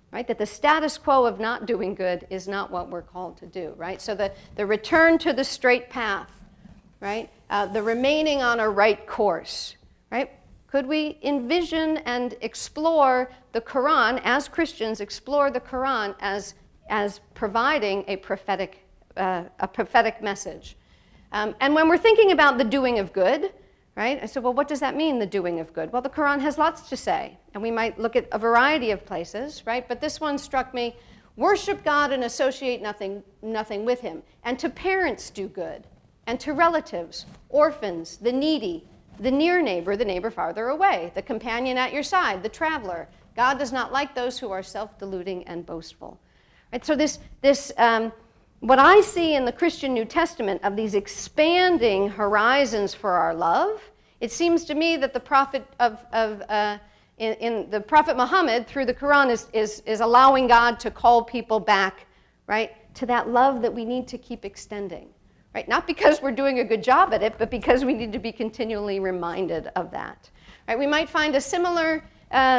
Right? That the status quo of not doing good is not what we're called to do, right? So the return to the straight path, right? The remaining on a right course, right? Could we envision and explore the Quran, as Christians, explore the Quran as providing a prophetic message? And when we're thinking about the doing of good, right? I said, well, what does that mean, the doing of good? Well, the Quran has lots to say, and we might look at a variety of places, right? But this one struck me. worship God and associate nothing with him, and to parents do good, and to relatives, orphans, the needy, the near neighbor, the neighbor farther away, the companion at your side, the traveler. God does not like those who are self-deluding and boastful. Right? So what I see in the Christian New Testament of these expanding horizons for our love, it seems to me that the prophet in the Prophet Muhammad through the Quran is allowing God to call people back, right, to that love that we need to keep extending. Right? Not because we're doing a good job at it, but because we need to be continually reminded of that. Right? We might find a similar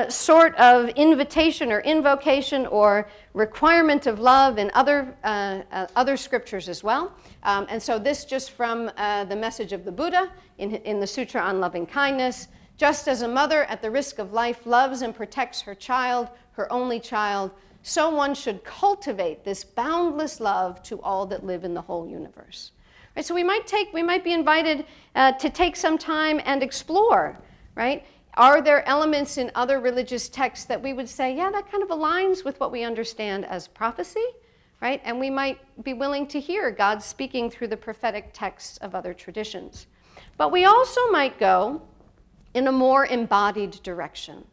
sort of invitation or invocation or requirement of love in other scriptures as well. And so this just from the message of the Buddha in the Sutra on Loving Kindness. Just as a mother at the risk of life loves and protects her child, her only child, so one should cultivate this boundless love to all that live in the whole universe. Right? So we might be invited to take some time and explore, right? Are there elements in other religious texts that we would say, yeah, that kind of aligns with what we understand as prophecy, right? And we might be willing to hear God speaking through the prophetic texts of other traditions. But we also might go in a more embodied direction,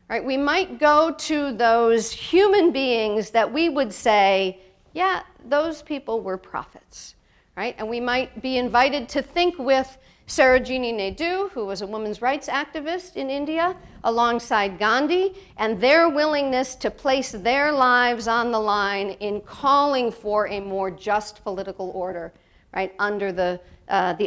right? We might go to those human beings that we would say, yeah, those people were prophets, right? And we might be invited to think with Sarojini Naidu, who was a women's rights activist in India, alongside Gandhi, and their willingness to place their lives on the line in calling for a more just political order, right, under the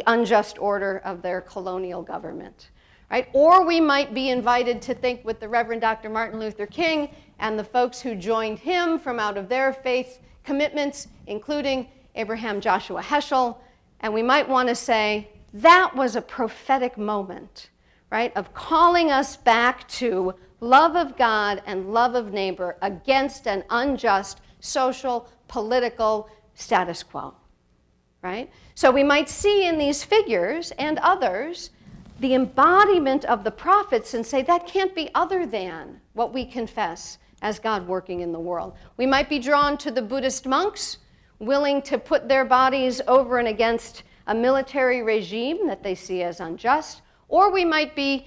unjust order of their colonial government. Right? Or we might be invited to think with the Reverend Dr. Martin Luther King and the folks who joined him from out of their faith commitments, including Abraham Joshua Heschel, and we might want to say that was a prophetic moment, right, of calling us back to love of God and love of neighbor against an unjust social, political status quo, right? So we might see in these figures and others the embodiment of the prophets and say that can't be other than what we confess as God working in the world. We might be drawn to the Buddhist monks willing to put their bodies over and against a military regime that they see as unjust, or we might be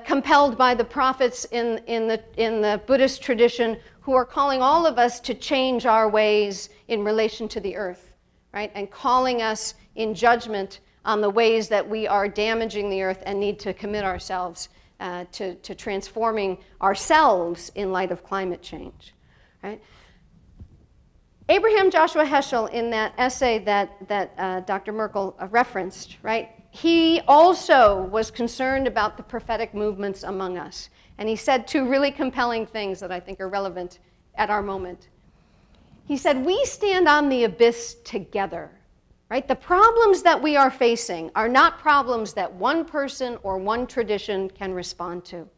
compelled by the prophets in the Buddhist tradition who are calling all of us to change our ways in relation to the earth, right? And calling us in judgment on the ways that we are damaging the earth and need to commit ourselves to transforming ourselves in light of climate change, right? Abraham Joshua Heschel, in that essay that Dr. Merkel referenced, right, he also was concerned about the prophetic movements among us. And he said two really compelling things that I think are relevant at our moment. He said, we stand on the abyss together. Right? The problems that we are facing are not problems that one person or one tradition can respond to.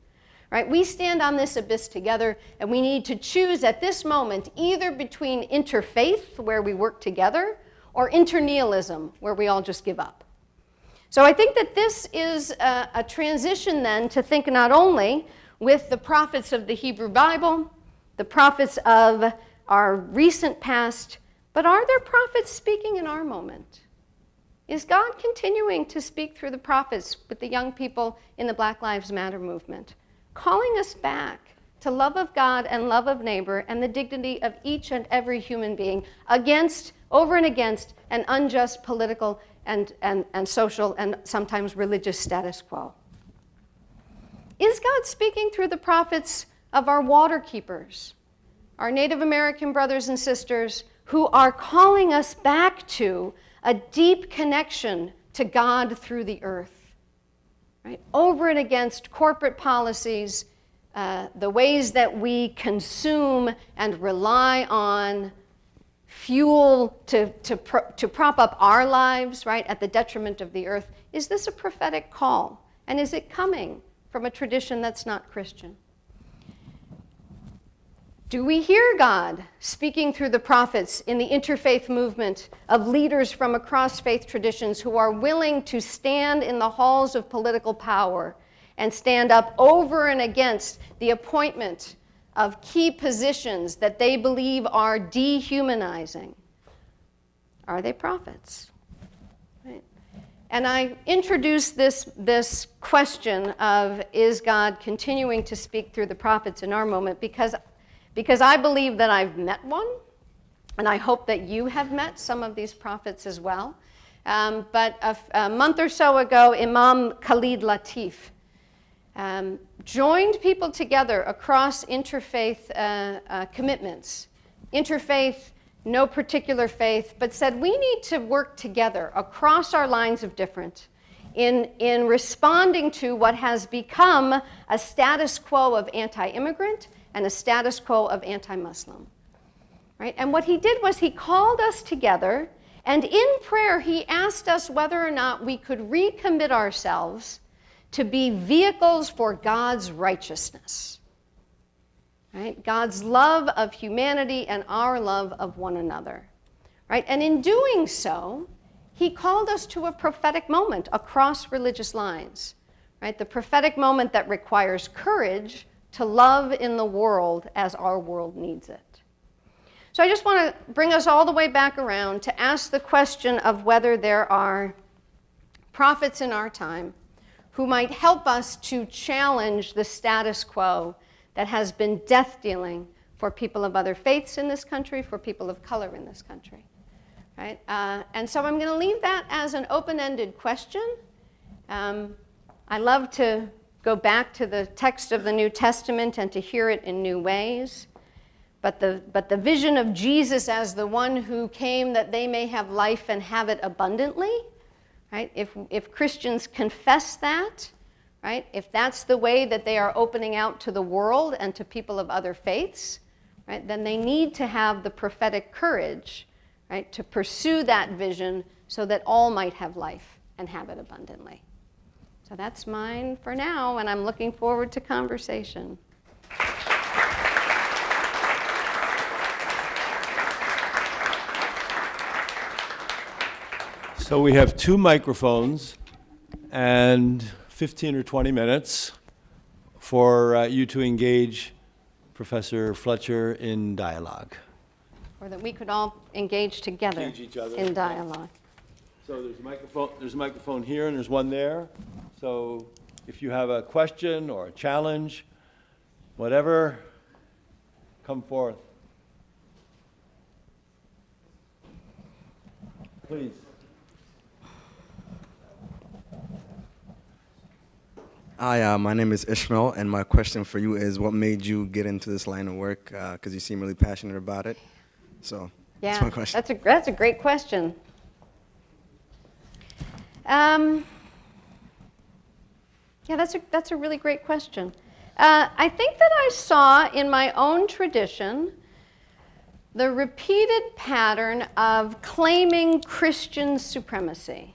Right? We stand on this abyss together, and we need to choose at this moment either between interfaith, where we work together, or internihilism, where we all just give up. So I think that this is a transition then to think not only with the prophets of the Hebrew Bible, the prophets of our recent past, but are there prophets speaking in our moment? Is God continuing to speak through the prophets with the young people in the Black Lives Matter movement, calling us back to love of God and love of neighbor and the dignity of each and every human being over and against an unjust political and social and sometimes religious status quo? Is God speaking through the prophets of our water keepers, our Native American brothers and sisters, who are calling us back to a deep connection to God through the earth, right? Over and against corporate policies, the ways that we consume and rely on fuel to prop up our lives, right, at the detriment of the earth. Is this a prophetic call? And is it coming from a tradition that's not Christian? Do we hear God speaking through the prophets in the interfaith movement of leaders from across faith traditions who are willing to stand in the halls of political power and stand up over and against the appointment of key positions that they believe are dehumanizing, are they prophets? Right? And I introduced this question of, is God continuing to speak through the prophets in our moment? Because I believe that I've met one, and I hope that you have met some of these prophets as well. But a month or so ago, Imam Khalid Latif joined people together across interfaith commitments. Interfaith, no particular faith, but said we need to work together across our lines of difference in responding to what has become a status quo of anti-immigrant and a status quo of anti-Muslim. Right? And what he did was he called us together, and in prayer he asked us whether or not we could recommit ourselves to be vehicles for God's righteousness. Right? God's love of humanity and our love of one another. Right? And in doing so, he called us to a prophetic moment across religious lines. Right? The prophetic moment that requires courage to love in the world as our world needs it. So I just want to bring us all the way back around to ask the question of whether there are prophets in our time who might help us to challenge the status quo that has been death-dealing for people of other faiths in this country, for people of color in this country. Right? And so I'm going to leave that as an open-ended question. I love to go back to the text of the New Testament and to hear it in new ways. But the vision of Jesus as the one who came that they may have life and have it abundantly, right? If Christians confess that, right? If that's the way that they are opening out to the world and to people of other faiths, right? Then they need to have the prophetic courage, right? To pursue that vision so that all might have life and have it abundantly. So that's mine for now, and I'm looking forward to conversation. So we have 2 microphones and 15 or 20 minutes for you to engage Professor Fletcher in dialogue. Or that we could all engage together Engage each other. in dialogue. So there's a microphone here and there's one there. So if you have a question or a challenge, whatever, come forth. Please. Hi, my name is Ishmael, and my question for you is, what made you get into this line of work? Because you seem really passionate about it. So that's my question. That's a great question. Yeah, that's a really great question. I think that I saw in my own tradition the repeated pattern of claiming Christian supremacy.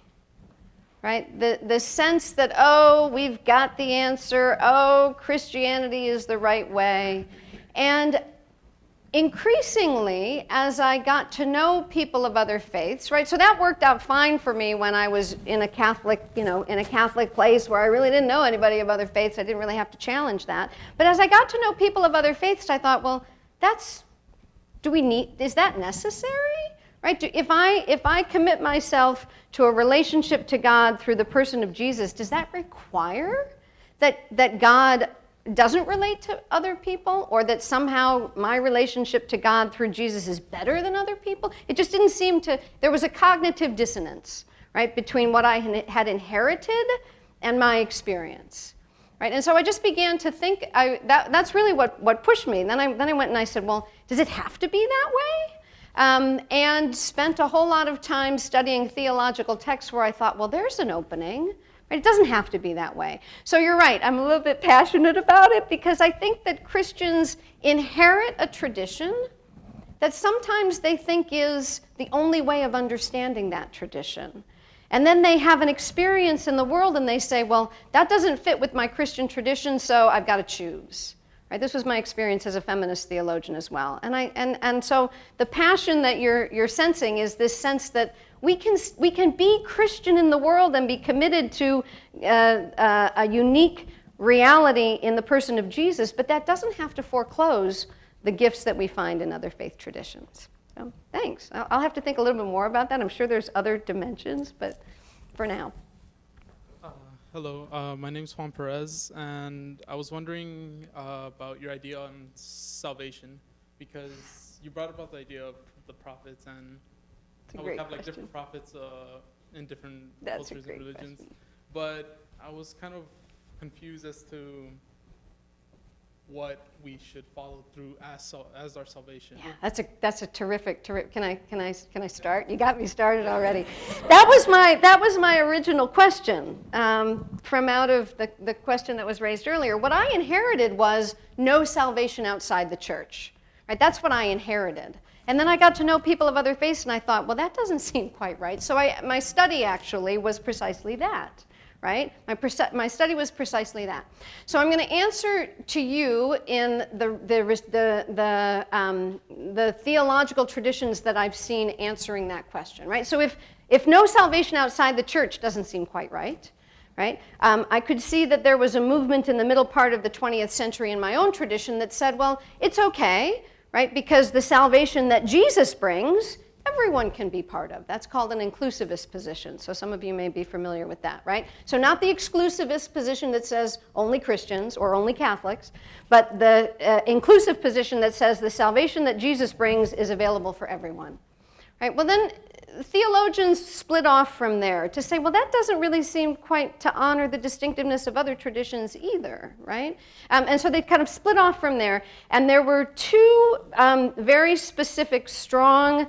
Right? The sense that, oh, we've got the answer, oh, Christianity is the right way. And increasingly, as I got to know people of other faiths, right? So that worked out fine for me when I was in a Catholic, in a Catholic place where I really didn't know anybody of other faiths. I didn't really have to challenge that. But as I got to know people of other faiths, I thought, well, is that necessary? Right? If I commit myself to a relationship to God through the person of Jesus, does that require that God doesn't relate to other people, or that somehow my relationship to God through Jesus is better than other people? It just didn't seem to, there was a cognitive dissonance, right, between what I had inherited and my experience. Right? And so I just began to think, that's really what pushed me. Then I went and I said, well, does it have to be that way? And spent a whole lot of time studying theological texts where I thought, well, there's an opening. Right? It doesn't have to be that way. So you're right, I'm a little bit passionate about it because I think that Christians inherit a tradition that sometimes they think is the only way of understanding that tradition. And then they have an experience in the world and they say, well, that doesn't fit with my Christian tradition, so I've got to choose. Right? This was my experience as a feminist theologian as well. And so the passion that you're sensing is this sense that we can be Christian in the world and be committed to a unique reality in the person of Jesus, but that doesn't have to foreclose the gifts that we find in other faith traditions. So, thanks. I'll have to think a little bit more about that. I'm sure there's other dimensions, but for now. Hello, my name is Juan Perez, and I was wondering about your idea on salvation, because you brought about the idea of the prophets, and how we have like different prophets in different cultures and religions. But I was kind of confused as to what we should follow through as our salvation. Yeah, that's a terrific. Can I start? You got me started already. That was my original question from out of the question that was raised earlier. What I inherited was no salvation outside the church. Right? That's what I inherited. And then I got to know people of other faiths, and I thought, well, that doesn't seem quite right. So my study actually was precisely that. Right? My study was precisely that. So I'm going to answer to you in the theological traditions that I've seen answering that question. Right? So if no salvation outside the church doesn't seem quite right, right? I could see that there was a movement in the middle part of the 20th century in my own tradition that said, well, it's okay, right? Because the salvation that Jesus brings, everyone can be part of. That's called an inclusivist position. So some of you may be familiar with that, right? So not the exclusivist position that says only Christians or only Catholics, but the inclusive position that says the salvation that Jesus brings is available for everyone, right? Well, then theologians split off from there to say, well, that doesn't really seem quite to honor the distinctiveness of other traditions either, right? And so they kind of split off from there. And there were two very specific, strong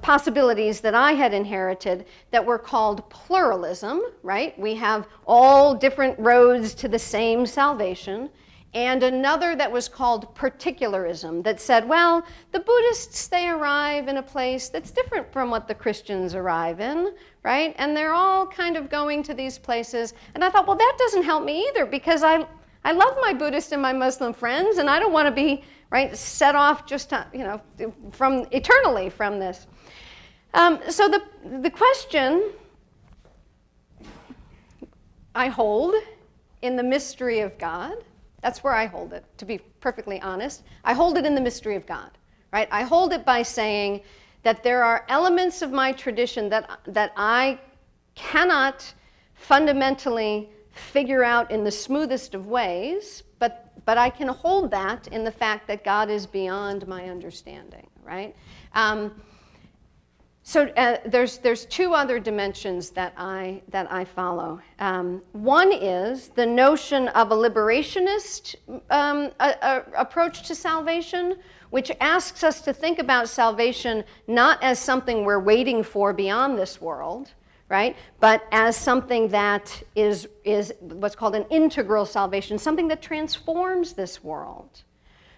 possibilities that I had inherited that were called pluralism, right? We have all different roads to the same salvation. And another that was called particularism that said, well, the Buddhists, they arrive in a place that's different from what the Christians arrive in, right? And they're all kind of going to these places. And I thought, well, that doesn't help me either, because I love my Buddhist and my Muslim friends, and I don't want to be, right, set off just, from eternally from this. So the question I hold in the mystery of God, that's where I hold it, to be perfectly honest. I hold it in the mystery of God, right? I hold it by saying that there are elements of my tradition that I cannot fundamentally figure out in the smoothest of ways, but I can hold that in the fact that God is beyond my understanding, right? So there's two other dimensions that I follow. One is the notion of a liberationist approach to salvation, which asks us to think about salvation not as something we're waiting for beyond this world, right? But as something that is what's called an integral salvation, something that transforms this world,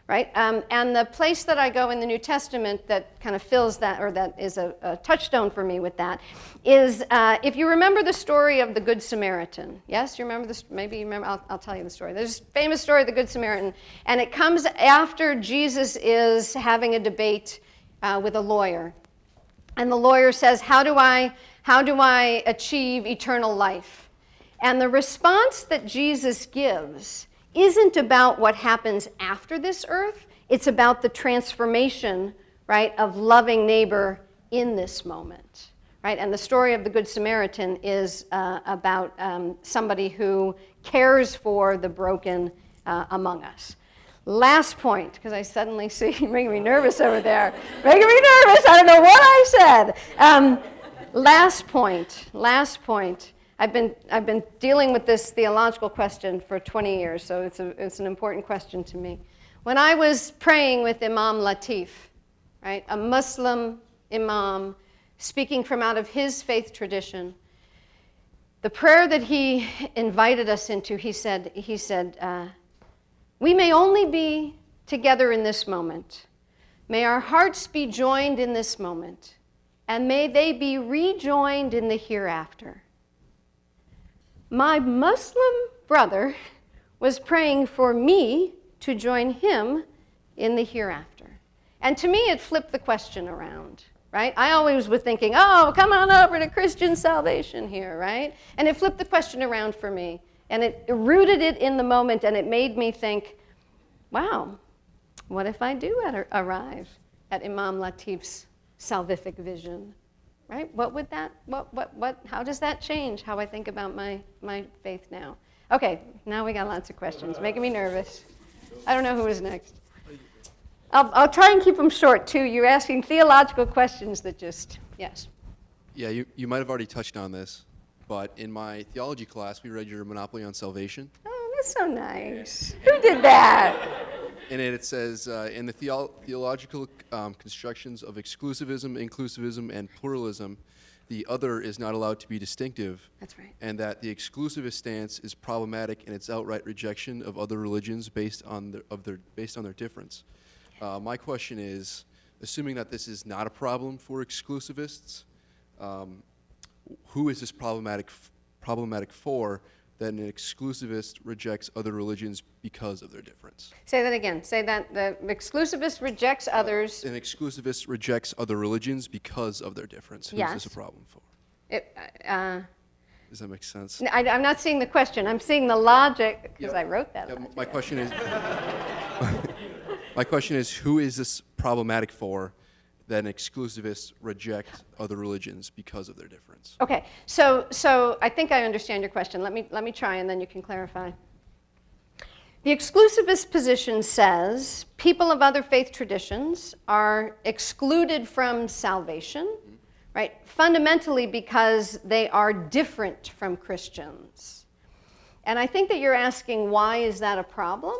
right? And the place that I go in the New Testament that kind of fills that, or that is a touchstone for me with that, is if you remember the story of the Good Samaritan. Yes, you remember this? Maybe you remember. I'll tell you the story. There's a famous story of the Good Samaritan, and it comes after Jesus is having a debate with a lawyer, and the lawyer says, "How do I achieve eternal life?" And the response that Jesus gives isn't about what happens after this earth. It's about the transformation, right, of loving neighbor in this moment, right? And the story of the Good Samaritan is about somebody who cares for the broken among us. Last point, because I suddenly see you making me nervous over there. Making me nervous. I don't know what I said. Last point. I've been dealing with this theological question for 20 years, so it's an important question to me. When I was praying with Imam Latif, right, a Muslim imam speaking from out of his faith tradition, the prayer that he invited us into, he said, we may only be together in this moment. May our hearts be joined in this moment, and may they be rejoined in the hereafter. My Muslim brother was praying for me to join him in the hereafter. And to me, it flipped the question around, right? I always was thinking, oh, come on over to Christian salvation here, right? And it flipped the question around for me. And it rooted it in the moment, and it made me think, wow, what if I do arrive at Imam Latif's salvific vision, right? What would that, how does that change how I think about my faith now? Okay, now we got lots of questions, making me nervous. I don't know who is next. I'll try and keep them short, too. You're asking theological questions that just, yes. Yeah, you might have already touched on this, but in my theology class, we read your Monopoly on Salvation. Oh, that's so nice. Who did that? In it says, in the theological constructions of exclusivism, inclusivism, and pluralism, the other is not allowed to be distinctive. That's right. And that the exclusivist stance is problematic in its outright rejection of other religions based on their difference. My question is, assuming that this is not a problem for exclusivists, who is this problematic for, that an exclusivist rejects other religions because of their difference? Say that again. Say that the exclusivist rejects others. An exclusivist rejects other religions because of their difference. Who is this a problem for? Does that make sense? I'm not seeing the question. I'm seeing the logic, because I wrote that. My question is, my question is, who is this problematic for, that an exclusivist reject other religions because of their difference? Okay, so I think I understand your question. Let me try, and then you can clarify. The exclusivist position says people of other faith traditions are excluded from salvation, right? Fundamentally because they are different from Christians. And I think that you're asking, why is that a problem?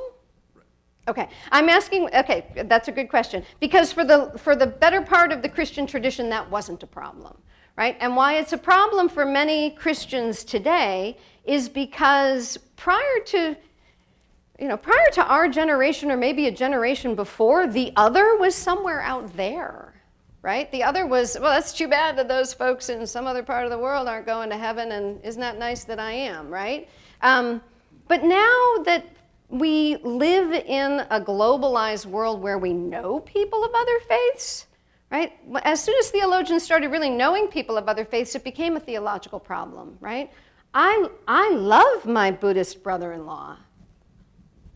Okay, I'm asking, okay, that's a good question. Because for the better part of the Christian tradition, that wasn't a problem, right? And why it's a problem for many Christians today is because prior to our generation, or maybe a generation before, the other was somewhere out there, right? The other was, well, that's too bad that those folks in some other part of the world aren't going to heaven, and isn't that nice that I am, right? But now that we live in a globalized world where we know people of other faiths, right? As soon as theologians started really knowing people of other faiths, it became a theological problem, right? I love my Buddhist brother-in-law,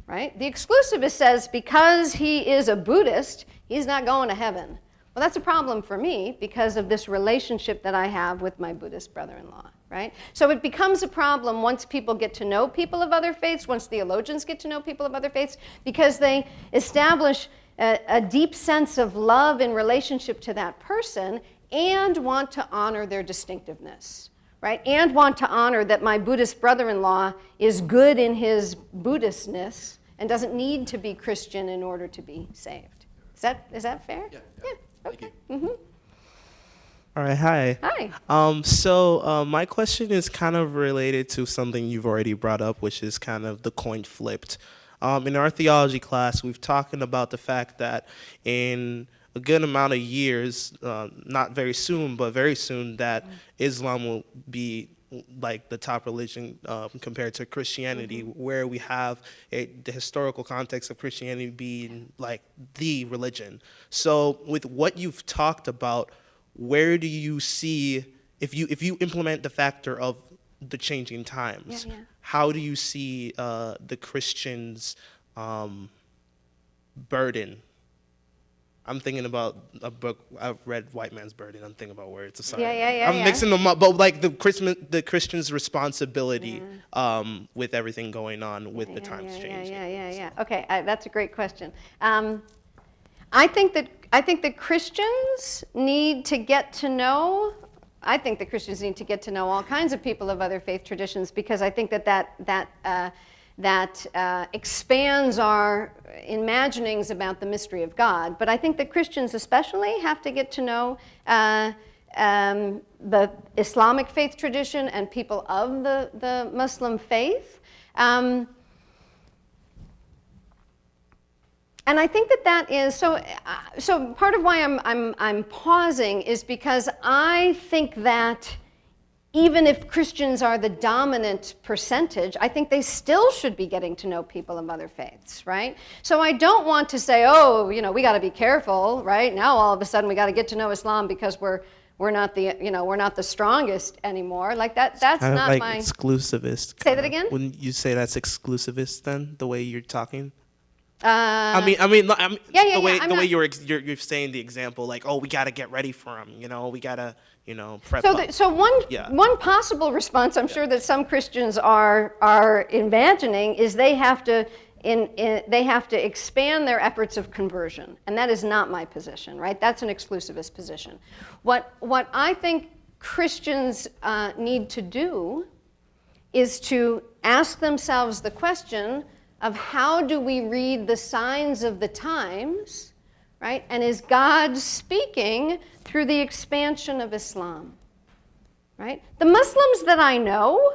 right? The exclusivist says because he is a Buddhist, he's not going to heaven. Well, that's a problem for me because of this relationship that I have with my Buddhist brother-in-law, right? So it becomes a problem once people get to know people of other faiths, once theologians get to know people of other faiths, because they establish a deep sense of love in relationship to that person and want to honor their distinctiveness, right? And want to honor that my Buddhist brother-in-law is good in his Buddhistness and doesn't need to be Christian in order to be saved. Is that fair? Yeah. Okay. Thank you. All right, hi. Hi. So my question is kind of related to something you've already brought up, which is kind of the coin flipped. In our theology class, we've talked about the fact that in a good amount of years, not very soon, but very soon, that Islam will be like the top religion compared to Christianity, where we have the historical context of Christianity being like the religion. So with what you've talked about, where do you see, if you implement the factor of the changing times, how do you see the Christians' burden? I'm thinking about a book I've read, White Man's Burden. I'm thinking about Words of Silence. I'm mixing them up, but like the Christian's responsibility with everything going on with the times changing. Okay, that's a great question. I think that Christians need to get to know. I think that Christians need to get to know all kinds of people of other faith traditions, because I think that expands our imaginings about the mystery of God. But I think that Christians especially have to get to know the Islamic faith tradition and people of the Muslim faith. And I think that is so. Part of why I'm pausing is because I think that even if Christians are the dominant percentage, I think they still should be getting to know people of other faiths, right? So I don't want to say, oh, we got to be careful, right? Now all of a sudden we got to get to know Islam because we're we're not the strongest anymore. Like that's Kind of not like my. exclusivist. Say that again? Wouldn't you say that's exclusivist then, the way you're talking? Yeah, the way I'm the way not- you're saying the example, like, oh, we got to get ready for him. We got to, prep So, up. so one Yeah. one possible response, I'm sure that some Christians are imagining, is they have to expand their efforts of conversion, and that is not my position, right? That's an exclusivist position. What I think Christians need to do is to ask themselves the question of how do we read the signs of the times, right? And is God speaking through the expansion of Islam, right? The Muslims that I know,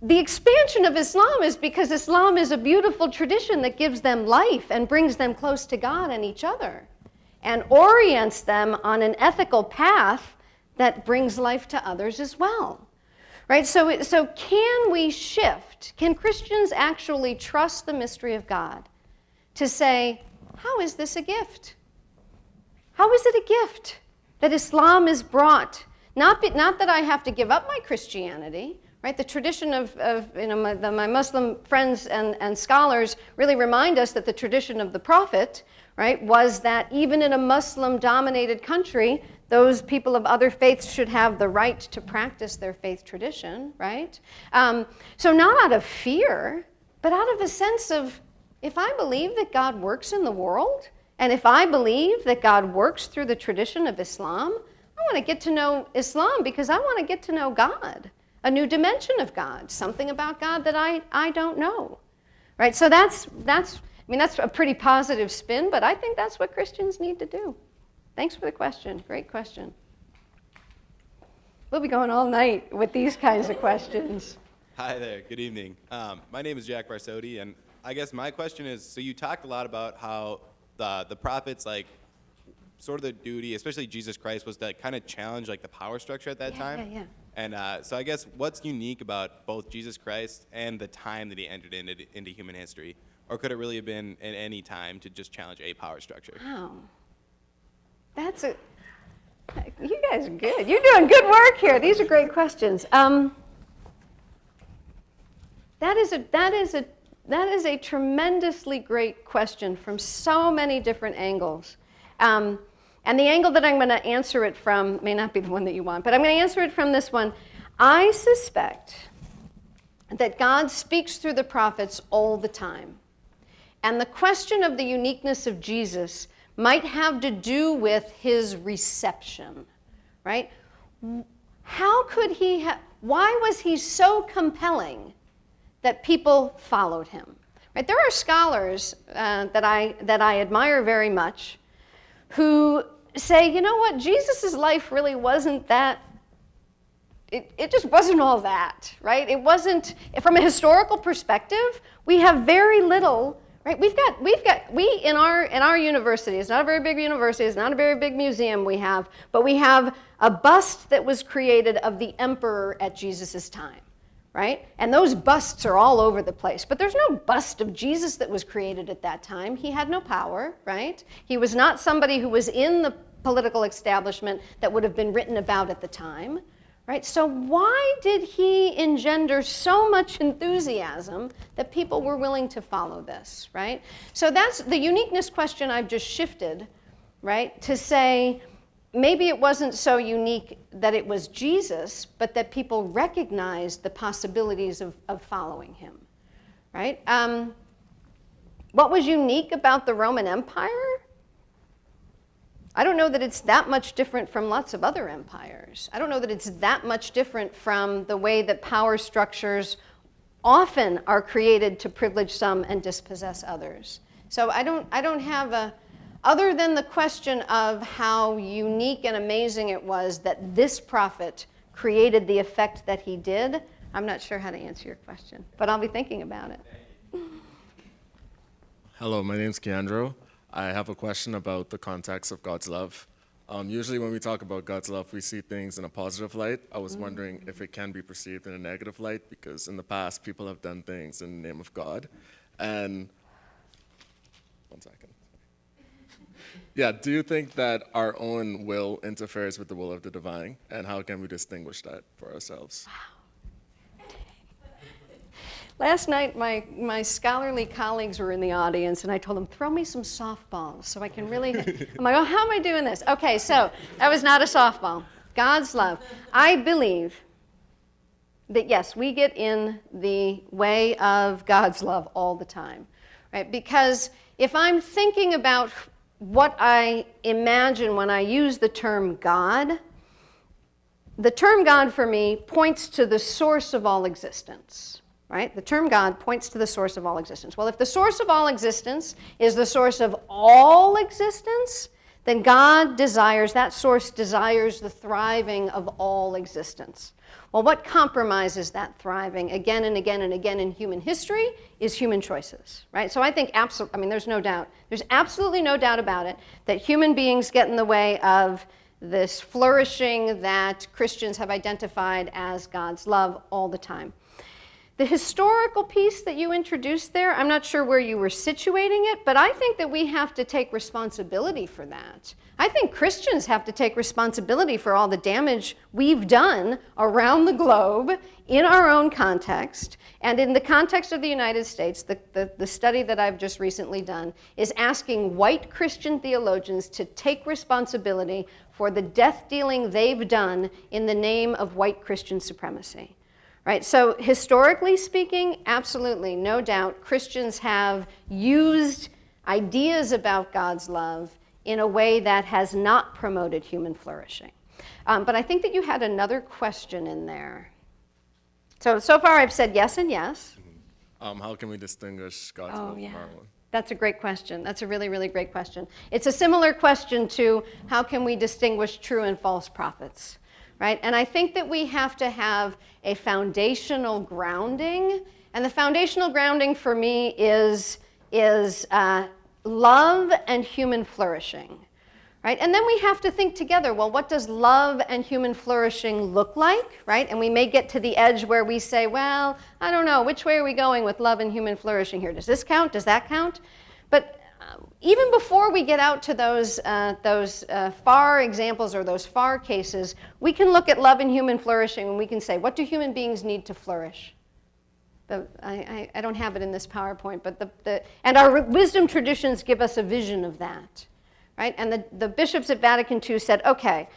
the expansion of Islam is because Islam is a beautiful tradition that gives them life and brings them close to God and each other and orients them on an ethical path that brings life to others as well. Right? So can we shift? Can Christians actually trust the mystery of God to say, how is this a gift? How is it a gift that Islam is brought? Not that I have to give up my Christianity, right? The tradition of my Muslim friends and scholars really remind us that the tradition of the Prophet, right, was that even in a Muslim-dominated country, those people of other faiths should have the right to practice their faith tradition, right? So not out of fear, but out of a sense of, if I believe that God works in the world, and if I believe that God works through the tradition of Islam, I want to get to know Islam because I want to get to know God, a new dimension of God, something about God that I don't know, right? So that's a pretty positive spin, but I think that's what Christians need to do. Thanks for the question. Great question. We'll be going all night with these kinds of questions. Hi there. Good evening. My name is Jack Barsotti, and I guess my question is, so you talked a lot about how the prophets, like, sort of the duty, especially Jesus Christ, was to kind of challenge, like, the power structure at that time. Yeah. And so I guess what's unique about both Jesus Christ and the time that he entered into human history? Or could it really have been at any time to just challenge a power structure? Wow. You guys are good. You're doing good work here. These are great questions. That is a tremendously great question from so many different angles. And the angle that I'm going to answer it from may not be the one that you want, but I'm going to answer it from this one. I suspect that God speaks through the prophets all the time. And the question of the uniqueness of Jesus might have to do with his reception, right? Why was he so compelling that people followed him? Right? There are scholars that I admire very much who say, you know what, Jesus' life really wasn't that, it just wasn't all that, right? It wasn't, from a historical perspective, we have very little. Right, we in our university, it's not a very big university, it's not a very big museum but we have a bust that was created of the emperor at Jesus' time, right? And those busts are all over the place, but there's no bust of Jesus that was created at that time. He had no power, right? He was not somebody who was in the political establishment that would have been written about at the time. Right? So why did he engender so much enthusiasm that people were willing to follow this, right? So that's the uniqueness question I've just shifted, right? To say maybe it wasn't so unique that it was Jesus, but that people recognized the possibilities of following him, right? What was unique about the Roman Empire? I don't know that it's that much different from lots of other empires. I don't know that it's that much different from the way that power structures often are created to privilege some and dispossess others. So I don't have other than the question of how unique and amazing it was that this prophet created the effect that he did, I'm not sure how to answer your question, but I'll be thinking about it. Hello, my name's Keandro. I have a question about the context of God's love. Usually when we talk about God's love, we see things in a positive light. I was wondering if it can be perceived in a negative light, because in the past, people have done things in the name of God. And, one second. Yeah, do you think that our own will interferes with the will of the divine? And how can we distinguish that for ourselves? Last night, my scholarly colleagues were in the audience, and I told them, throw me some softballs so I can really, I'm like, oh, how am I doing this? Okay, so that was not a softball. God's love. I believe that, yes, we get in the way of God's love all the time, right? Because if I'm thinking about what I imagine when I use the term God for me points to the source of all existence. Right? The term God points to the source of all existence. Well, if the source of all existence is the source of all existence, then that source desires the thriving of all existence. Well, what compromises that thriving again and again and again in human history is human choices, right? So I think there's no doubt. There's absolutely no doubt about it that human beings get in the way of this flourishing that Christians have identified as God's love all the time. The historical piece that you introduced there, I'm not sure where you were situating it, but I think that we have to take responsibility for that. I think Christians have to take responsibility for all the damage we've done around the globe in our own context. And in the context of the United States, the study that I've just recently done is asking white Christian theologians to take responsibility for the death dealing they've done in the name of white Christian supremacy. Right, so historically speaking, absolutely, no doubt, Christians have used ideas about God's love in a way that has not promoted human flourishing. But I think that you had another question in there. So far I've said yes and yes. How can we distinguish God's love from our own? That's a great question. That's a really, really great question. It's a similar question to how can we distinguish true and false prophets? Right? And I think that we have to have a foundational grounding, and the foundational grounding for me is love and human flourishing. Right? And then we have to think together, well, what does love and human flourishing look like? Right? And we may get to the edge where we say, well, I don't know, which way are we going with love and human flourishing here? Does this count? Does that count? But even before we get out to those far examples or those far cases, we can look at love and human flourishing and we can say, what do human beings need to flourish? I don't have it in this PowerPoint, but and our wisdom traditions give us a vision of that, right? And the bishops at Vatican II said, okay,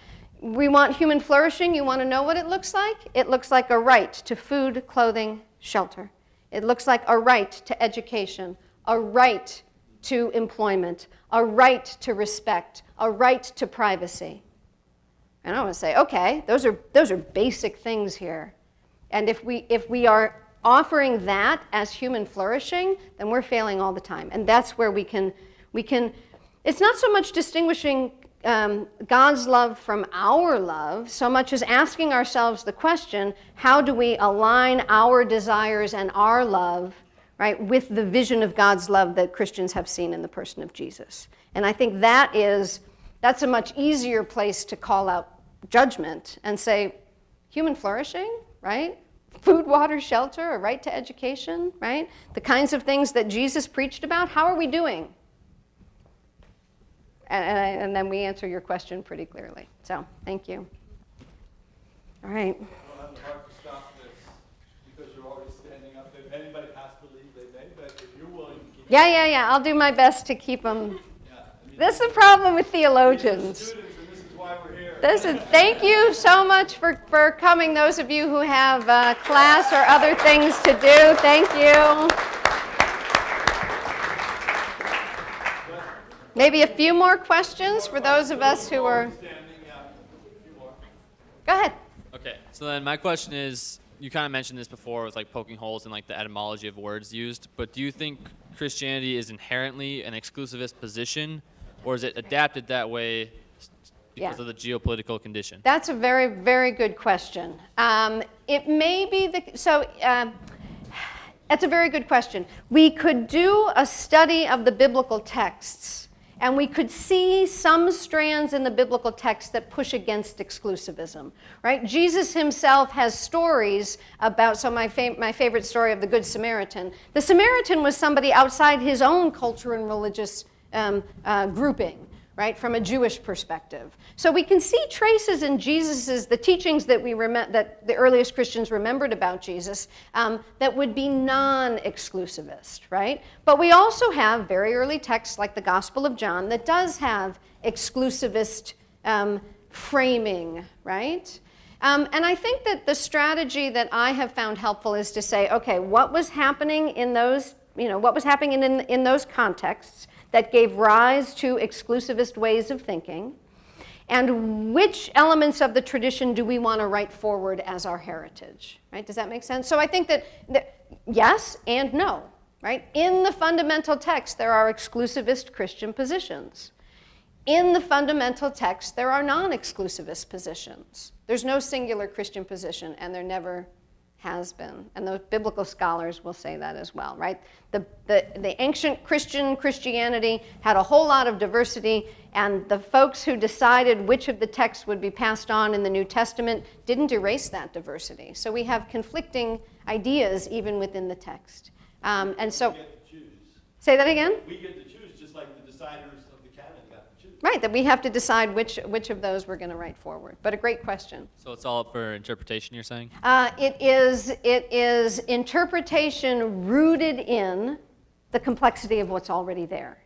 we want human flourishing. You want to know what it looks like? It looks like a right to food, clothing, shelter. It looks like a right to education, a right to employment, a right to respect, a right to privacy. And I want to say, okay, those are basic things here. And if we are offering that as human flourishing, then we're failing all the time. And that's where we can it's not so much distinguishing God's love from our love, so much as asking ourselves the question, how do we align our desires and our love, right, with the vision of God's love that Christians have seen in the person of Jesus? And I think that's a much easier place to call out judgment and say, human flourishing, right? Food, water, shelter, a right to education, right? The kinds of things that Jesus preached about, how are we doing? And then we answer your question pretty clearly. So, thank you. All right. I don't have the heart to stop this because you're already standing up. If anybody has to leave, they may, but if you're willing to keep Yeah. I'll do my best to keep them. This is the problem with theologians. students, and this is why we're here. Thank you so much for coming, those of you who have class or other things to do. Thank you. Maybe a few more questions for those of us who are... Go ahead. Okay, so then my question is, you kind of mentioned this before with like poking holes in like the etymology of words used, but do you think Christianity is inherently an exclusivist position, or is it adapted that way because of the geopolitical condition? That's a very, very good question. It may be that's a very good question. We could do a study of the biblical texts, and we could see some strands in the biblical text that push against exclusivism, right? Jesus himself has stories about, so my favorite story of the Good Samaritan. The Samaritan was somebody outside his own culture and religious grouping, right, from a Jewish perspective. So we can see traces in Jesus's, the teachings that that the earliest Christians remembered about Jesus, that would be non-exclusivist, right? But we also have very early texts like the Gospel of John that does have exclusivist framing, right? And I think that the strategy that I have found helpful is to say, okay, what was happening in those, what was happening in those contexts that gave rise to exclusivist ways of thinking, and which elements of the tradition do we want to write forward as our heritage, right? Does that make sense? So I think that yes and no, right? In the fundamental text, there are exclusivist Christian positions. In the fundamental text, there are non-exclusivist positions. There's no singular Christian position, and there never has been. And the biblical scholars will say that as well, right? The ancient Christianity had a whole lot of diversity, and the folks who decided which of the texts would be passed on in the New Testament didn't erase that diversity. So we have conflicting ideas even within the text. And so, We get to choose. say that again? We get to choose, just like the deciders of the canon got to choose. Right, that we have to decide which of those we're going to write forward. But a great question. So it's all up for interpretation, you're saying? It is interpretation rooted in the complexity of what's already there,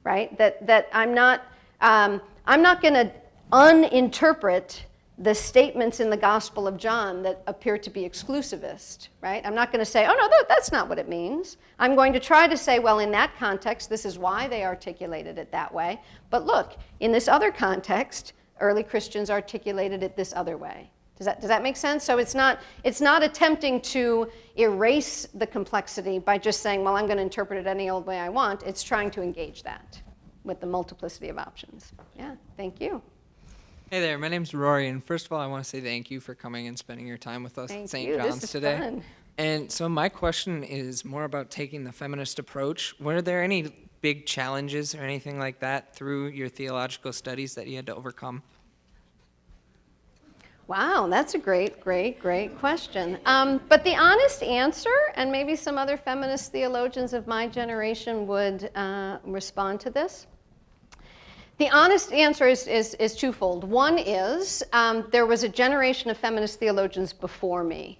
right? That I'm not going to uninterpret the statements in the Gospel of John that appear to be exclusivist, right? I'm not going to say, oh no, that's not what it means. I'm going to try to say, well, in that context, this is why they articulated it that way. But look, in this other context, early Christians articulated it this other way. Does that make sense? So it's not attempting to erase the complexity by just saying, well, I'm going to interpret it any old way I want. It's trying to engage that with the multiplicity of options. Yeah, thank you. Hey there, my name's Rory, and first of all, I want to say thank you for coming and spending your time with us at St. John's This is today. fun. And so my question is more about taking the feminist approach. Were there any big challenges or anything like that through your theological studies that you had to overcome? Wow, that's a great question. But the honest answer, and maybe some other feminist theologians of my generation would respond to this. The honest answer is twofold. One is there was a generation of feminist theologians before me,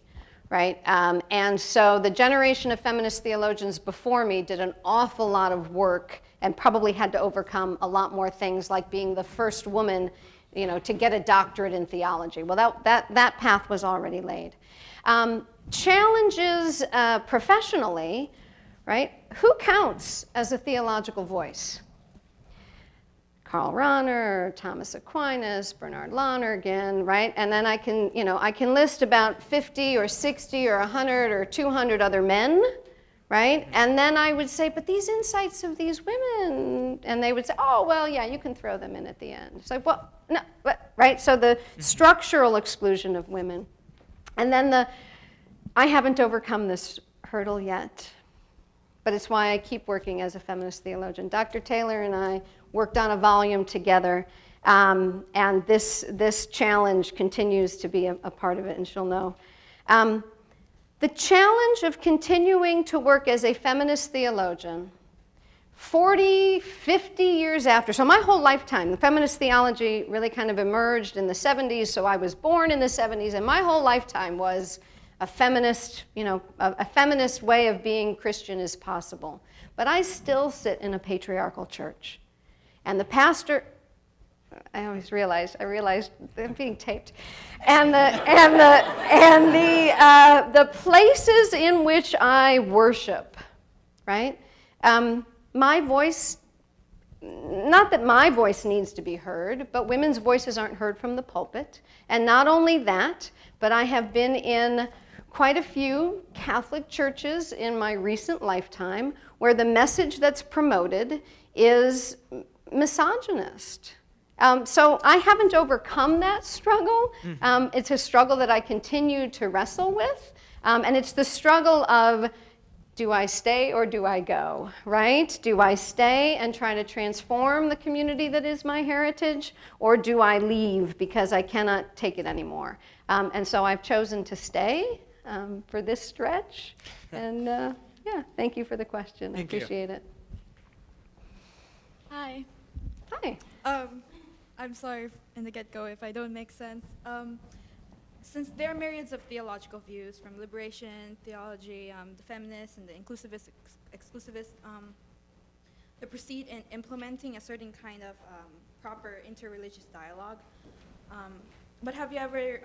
right? And so the generation of feminist theologians before me did an awful lot of work and probably had to overcome a lot more things, like being the first woman, to get a doctorate in theology. Well, that path was already laid. Challenges professionally, right? Who counts as a theological voice? Karl Rahner, Thomas Aquinas, Bernard Lonergan, right? And then I can list about 50 or 60 or 100 or 200 other men, right? And then I would say, but these insights of these women, and they would say, oh, well, yeah, you can throw them in at the end. It's like, well, no, but, right? So the structural exclusion of women. And then I haven't overcome this hurdle yet, but it's why I keep working as a feminist theologian. Dr. Taylor and I worked on a volume together, and this challenge continues to be a part of it, and she'll know. The challenge of continuing to work as a feminist theologian 40, 50 years after, so my whole lifetime, the feminist theology really kind of emerged in the 70s, so I was born in the 70s, and my whole lifetime was a feminist, a feminist way of being Christian is possible. But I still sit in a patriarchal church. And the pastor, I realized I'm being taped. And the places in which I worship, right? My voice, not that my voice needs to be heard, but women's voices aren't heard from the pulpit. And not only that, but I have been in quite a few Catholic churches in my recent lifetime where the message that's promoted is misogynist. So I haven't overcome that struggle. It's a struggle that I continue to wrestle with. And it's the struggle of, do I stay or do I go, right? Do I stay and try to transform the community that is my heritage, or do I leave because I cannot take it anymore? And so I've chosen to stay for this stretch. And yeah, thank you for the question. I appreciate it. Hi. Hi. I'm sorry in the get-go if I don't make sense. Since there are myriads of theological views, from liberation theology, the feminists and the inclusivist, exclusivist, that proceed in implementing a certain kind of proper interreligious dialogue. But have you ever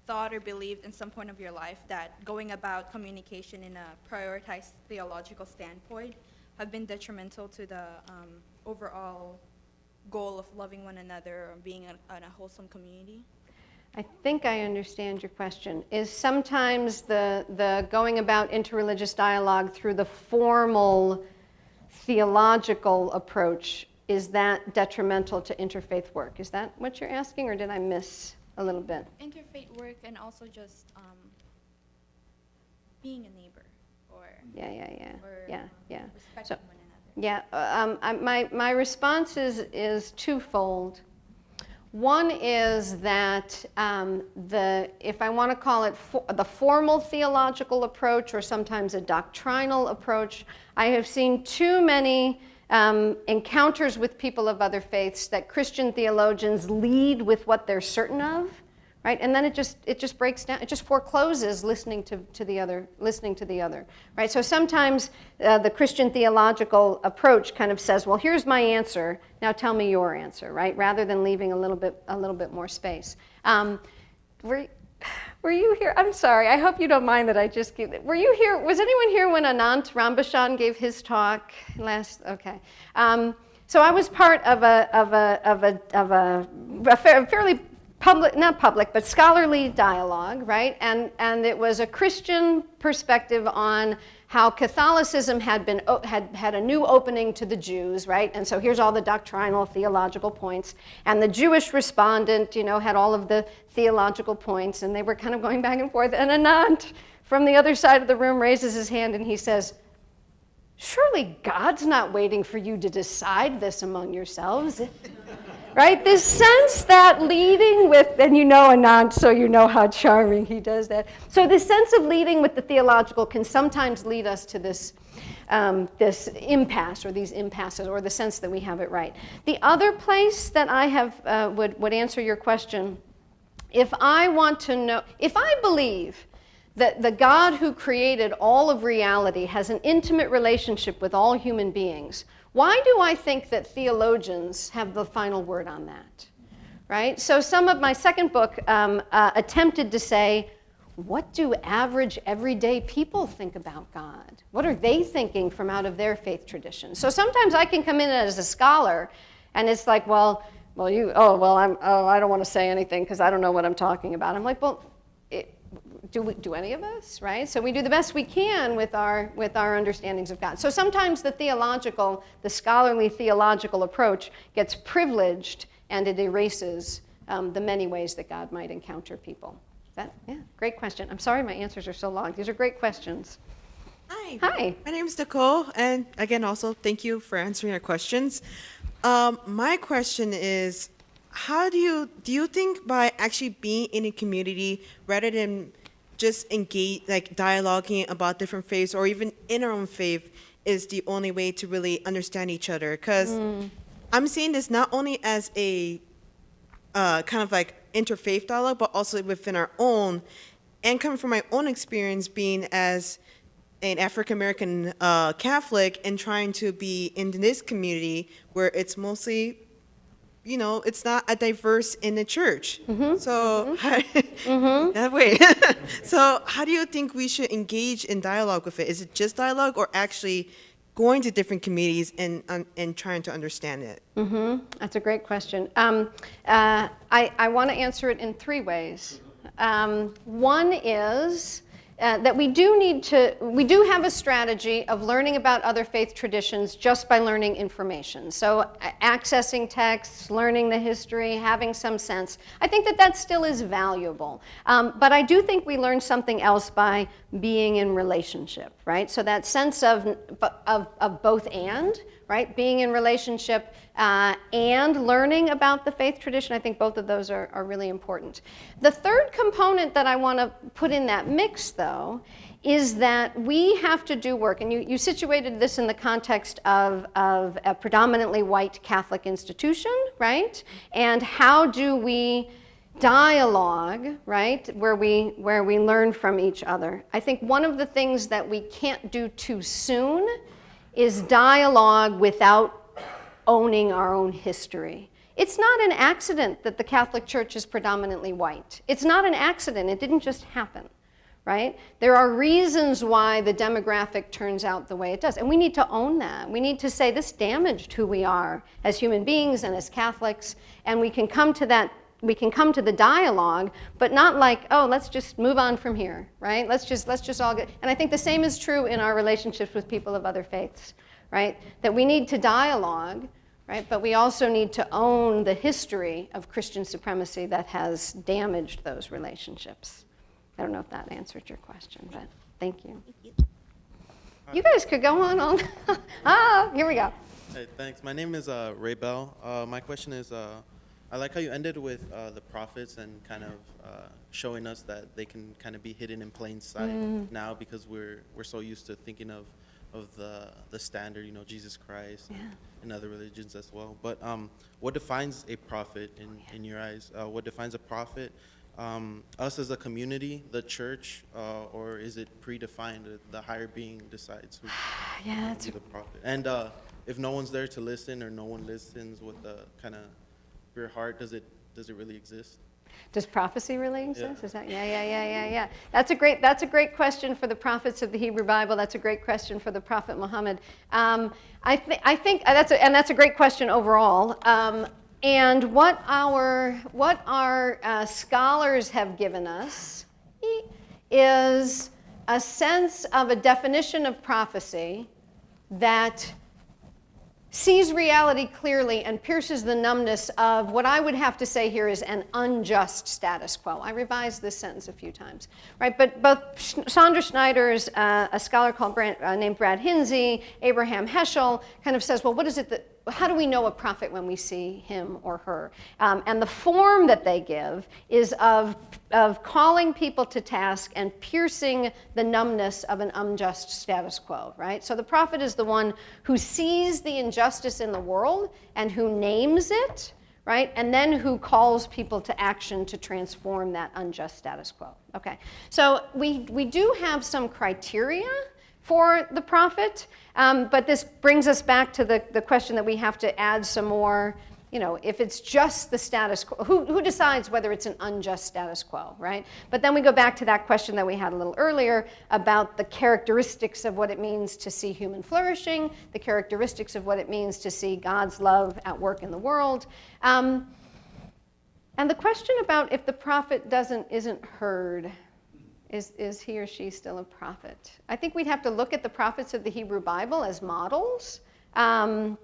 thought or believed in some point of your life that going about communication in a prioritized theological standpoint have been detrimental to the overall goal of loving one another or being in a wholesome community? I think I understand your question. Is sometimes the going about interreligious dialogue through the formal theological approach, is that detrimental to interfaith work? Is that what you're asking, or did I miss a little bit? Interfaith work and also just being a neighbor or respecting So, one another. my response is twofold. One is that if I want to call it the formal theological approach or sometimes a doctrinal approach, I have seen too many encounters with people of other faiths that Christian theologians lead with what they're certain of, right? And then it just breaks down. It just forecloses listening to the other, right? So sometimes the Christian theological approach kind of says, well, here's my answer. Now tell me your answer, right? Rather than leaving a little bit more space. Were you here? I'm sorry. I hope you don't mind that I just keep. Were you here? Was anyone here when Anant Rambachan gave his talk last? Okay. So I was part of a fairly not public, but scholarly dialogue, right? And it was a Christian perspective on how Catholicism had a new opening to the Jews, right? And so here's all the doctrinal, theological points. And the Jewish respondent, had all of the theological points, and they were kind of going back and forth. And Anant, from the other side of the room, raises his hand and he says, surely God's not waiting for you to decide this among yourselves. Right? This sense that leading with, and Anant, so you know how charming he does that. So this sense of leading with the theological can sometimes lead us to this impasse or these impasses, or the sense that we have it right. The other place that I have would answer your question, if I believe that the God who created all of reality has an intimate relationship with all human beings, why do I think that theologians have the final word on that, right? So some of my second book attempted to say, what do average, everyday people think about God? What are they thinking from out of their faith tradition? So sometimes I can come in as a scholar, and it's like, I don't want to say anything because I don't know what I'm talking about. I'm like, do any of us, right? So we do the best we can with our understandings of God. So sometimes the scholarly theological approach gets privileged, and it erases the many ways that God might encounter people. Great question. I'm sorry my answers are so long. These are great questions. Hi. My name is Nicole, and again, also thank you for answering our questions. My question is, how do you think by actually being in a community rather than just engage, like dialoguing about different faiths or even in our own faith, is the only way to really understand each other? Because I'm seeing this not only as a kind of like interfaith dialogue, but also within our own, and coming from my own experience being as an African-American Catholic and trying to be in this community where it's mostly, it's not a diverse in the church. So, so how do you think we should engage in dialogue with it? Is it just dialogue, or actually going to different communities and trying to understand it? That's a great question. I want to answer it in three ways. One is that we do have a strategy of learning about other faith traditions just by learning information. So accessing texts, learning the history, having some sense. I think that still is valuable. But I do think we learn something else by being in relationship, right? So that sense of both and, right? Being in relationship and learning about the faith tradition. I think both of those are really important. The third component that I want to put in that mix, though, is that we have to do work, and you situated this in the context of a predominantly white Catholic institution, right? And how do we dialogue, right, where we learn from each other? I think one of the things that we can't do too soon is dialogue without owning our own history. It's not an accident that the Catholic Church is predominantly white. It's not an accident. It didn't just happen. Right? There are reasons why the demographic turns out the way it does, and we need to own that. We need to say this damaged who we are as human beings and as Catholics, and we can come to that. We can come to the dialogue, but not like, oh, let's just move on from here, right? Let's just all get. And I think the same is true in our relationships with people of other faiths, right? That we need to dialogue, right? But we also need to own the history of Christian supremacy that has damaged those relationships. I don't know if that answered your question, but thank you. You guys could go on all. Here we go. Hey, thanks. My name is Ray Bell. My question is, I like how you ended with the prophets and kind of showing us that they can kind of be hidden in plain sight now, because we're so used to thinking of the standard, Jesus Christ and other religions as well. But what defines a prophet in your eyes? What defines a prophet? Us as a community, the church, or is it predefined? The higher being decides who is the prophet. And if no one's there to listen, or no one listens with the kind of pure heart, does it really exist? Does prophecy really exist? Is that yeah. That's a great question for the prophets of the Hebrew Bible. That's a great question for the Prophet Muhammad. I think that's a great question overall. And what our scholars have given us is a sense of a definition of prophecy that sees reality clearly and pierces the numbness of what I would have to say here is an unjust status quo. I revised this sentence a few times, right? But both Sandra Schneider's, a scholar named Brad Hinsey, Abraham Heschel, kind of says, well, what is it that, how do we know a prophet when we see him or her? And the form that they give is of calling people to task and piercing the numbness of an unjust status quo, right? So the prophet is the one who sees the injustice in the world and who names it, right? And then who calls people to action to transform that unjust status quo. Okay, so we do have some criteria for the prophet, but this brings us back to the question that we have to add some more, if it's just the status quo, who decides whether it's an unjust status quo, right? But then we go back to that question that we had a little earlier about the characteristics of what it means to see human flourishing, the characteristics of what it means to see God's love at work in the world. And the question about if the prophet isn't heard, is he or she still a prophet? I think we'd have to look at the prophets of the Hebrew Bible as models. I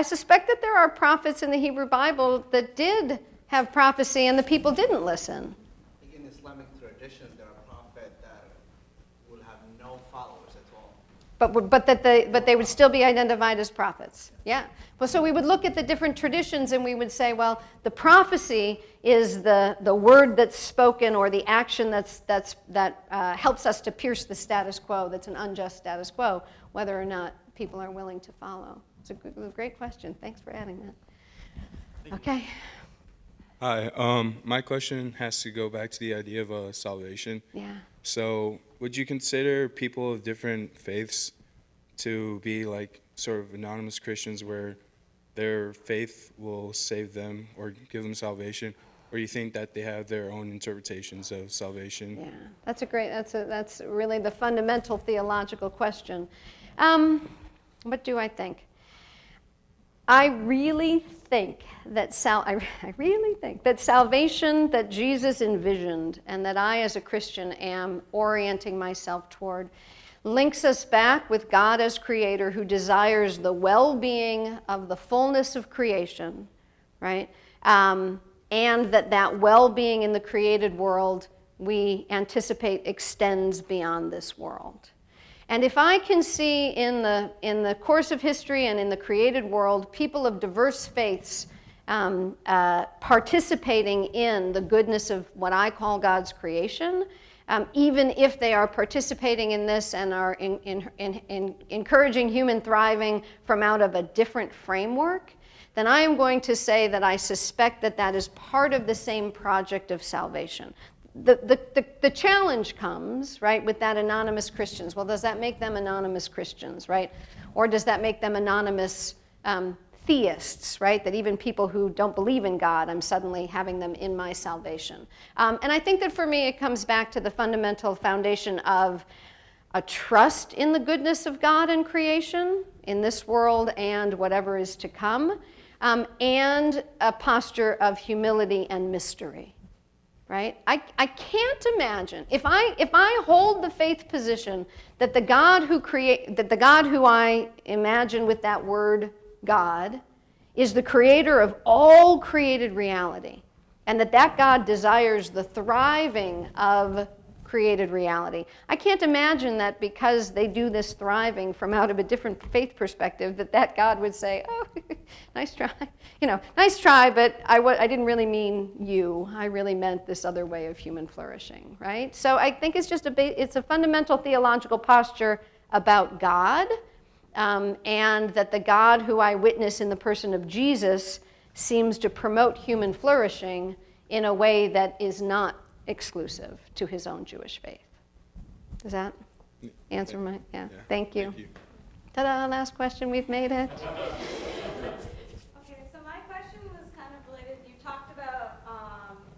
suspect that there are prophets in the Hebrew Bible that did have prophecy and the people didn't listen. I think in Islamic traditions there are prophets that will have no followers at all. But they would still be identified as prophets. Yeah. Well, so we would look at the different traditions and we would say, well, the prophecy is the word that's spoken or the action that helps us to pierce the status quo, that's an unjust status quo, whether or not people are willing to follow. It's a great question. Thanks for adding that. Okay. Hi. My question has to go back to the idea of salvation. Yeah. So would you consider people of different faiths to be like sort of anonymous Christians where their faith will save them or give them salvation, or you think that they have their own interpretations of salvation? Yeah, that's really the fundamental theological question. What do I think? I really think that salvation that Jesus envisioned and that I as a Christian am orienting myself toward links us back with God as creator who desires the well-being of the fullness of creation, right? And that well-being in the created world we anticipate extends beyond this world. And if I can see in the course of history and in the created world, people of diverse faiths participating in the goodness of what I call God's creation, even if they are participating in this and are encouraging human thriving from out of a different framework, then I am going to say that I suspect that that is part of the same project of salvation. The challenge comes, right, with that anonymous Christians. Well, does that make them anonymous Christians, right? Or does that make them anonymous theists, right? That even people who don't believe in God, I'm suddenly having them in my salvation. And I think that for me, it comes back to the fundamental foundation of a trust in the goodness of God and creation in this world and whatever is to come, and a posture of humility and mystery. Right? I can't imagine if I hold the faith position that the God who I imagine with that word God is the creator of all created reality, and that God desires the thriving of created reality. I can't imagine that because they do this thriving from out of a different faith perspective, that God would say, oh, nice try, nice try, but I didn't really mean you. I really meant this other way of human flourishing, right? So I think it's just it's a fundamental theological posture about God, and that the God who I witness in the person of Jesus seems to promote human flourishing in a way that is not exclusive to his own Jewish faith. Does that answer my, yeah. Thank you. Ta-da, last question, we've made it. Okay, so my question was kind of related, you talked about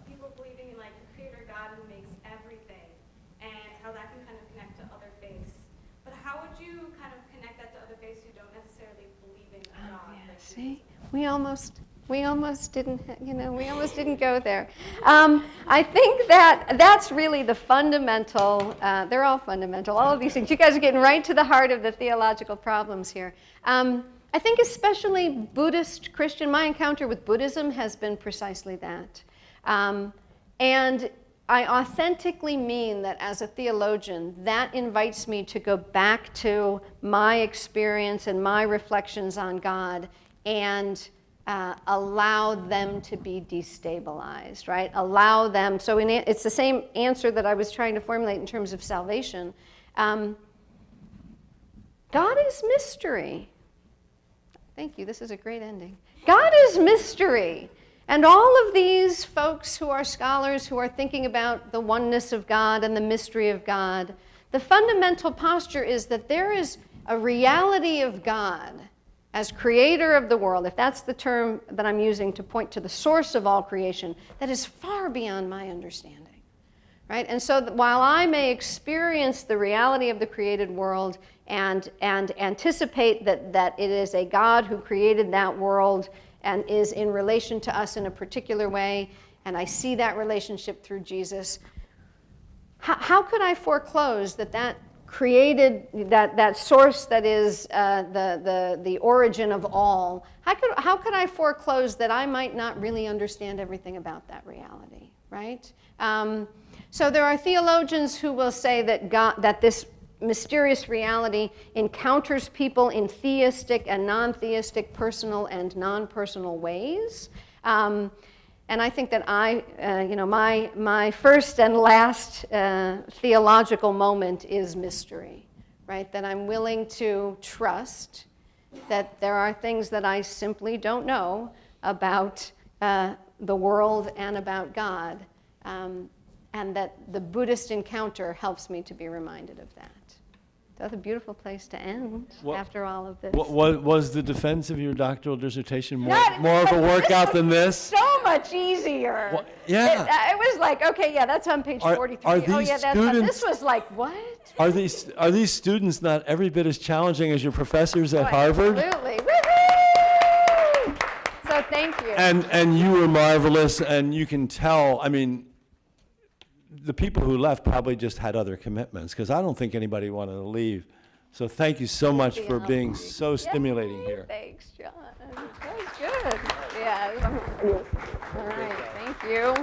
people believing in like a creator God who makes everything, and how that can kind of connect to other faiths. But how would you kind of connect that to other faiths who don't necessarily believe in God? Yeah, like see, we almost didn't go there. I think that's really the fundamental, they're all fundamental, all of these things. You guys are getting right to the heart of the theological problems here. I think especially Buddhist Christian, my encounter with Buddhism has been precisely that. And I authentically mean that as a theologian, that invites me to go back to my experience and my reflections on God and allow them to be destabilized, right? Allow them, so it's the same answer that I was trying to formulate in terms of salvation. God is mystery. Thank you, this is a great ending. God is mystery. And all of these folks who are scholars who are thinking about the oneness of God and the mystery of God, the fundamental posture is that there is a reality of God as creator of the world, if that's the term that I'm using to point to the source of all creation, that is far beyond my understanding, right? And so while I may experience the reality of the created world and anticipate that it is a God who created that world and is in relation to us in a particular way, and I see that relationship through Jesus, how could I foreclose that created, that source that is the origin of all? How could I foreclose that I might not really understand everything about that reality, right? So there are theologians who will say that this mysterious reality encounters people in theistic and non-theistic, personal and non-personal ways. And I think that my first and last theological moment is mystery, right? That I'm willing to trust that there are things that I simply don't know about the world and about God, and that the Buddhist encounter helps me to be reminded of that. That's a beautiful place to end after all of this. Was the defense of your doctoral dissertation more of a workout than this? So much easier. Yeah. It was like, okay, yeah, that's on page 43. Are these This was like, what? Are these students not every bit as challenging as your professors at Harvard? Absolutely. Woo-hoo! So thank you. And you were marvelous, and you can tell, I mean, the people who left probably just had other commitments, because I don't think anybody wanted to leave. So thank you so much for being so stimulating here. Thanks, John. That was good. Yeah. All right. Thank you.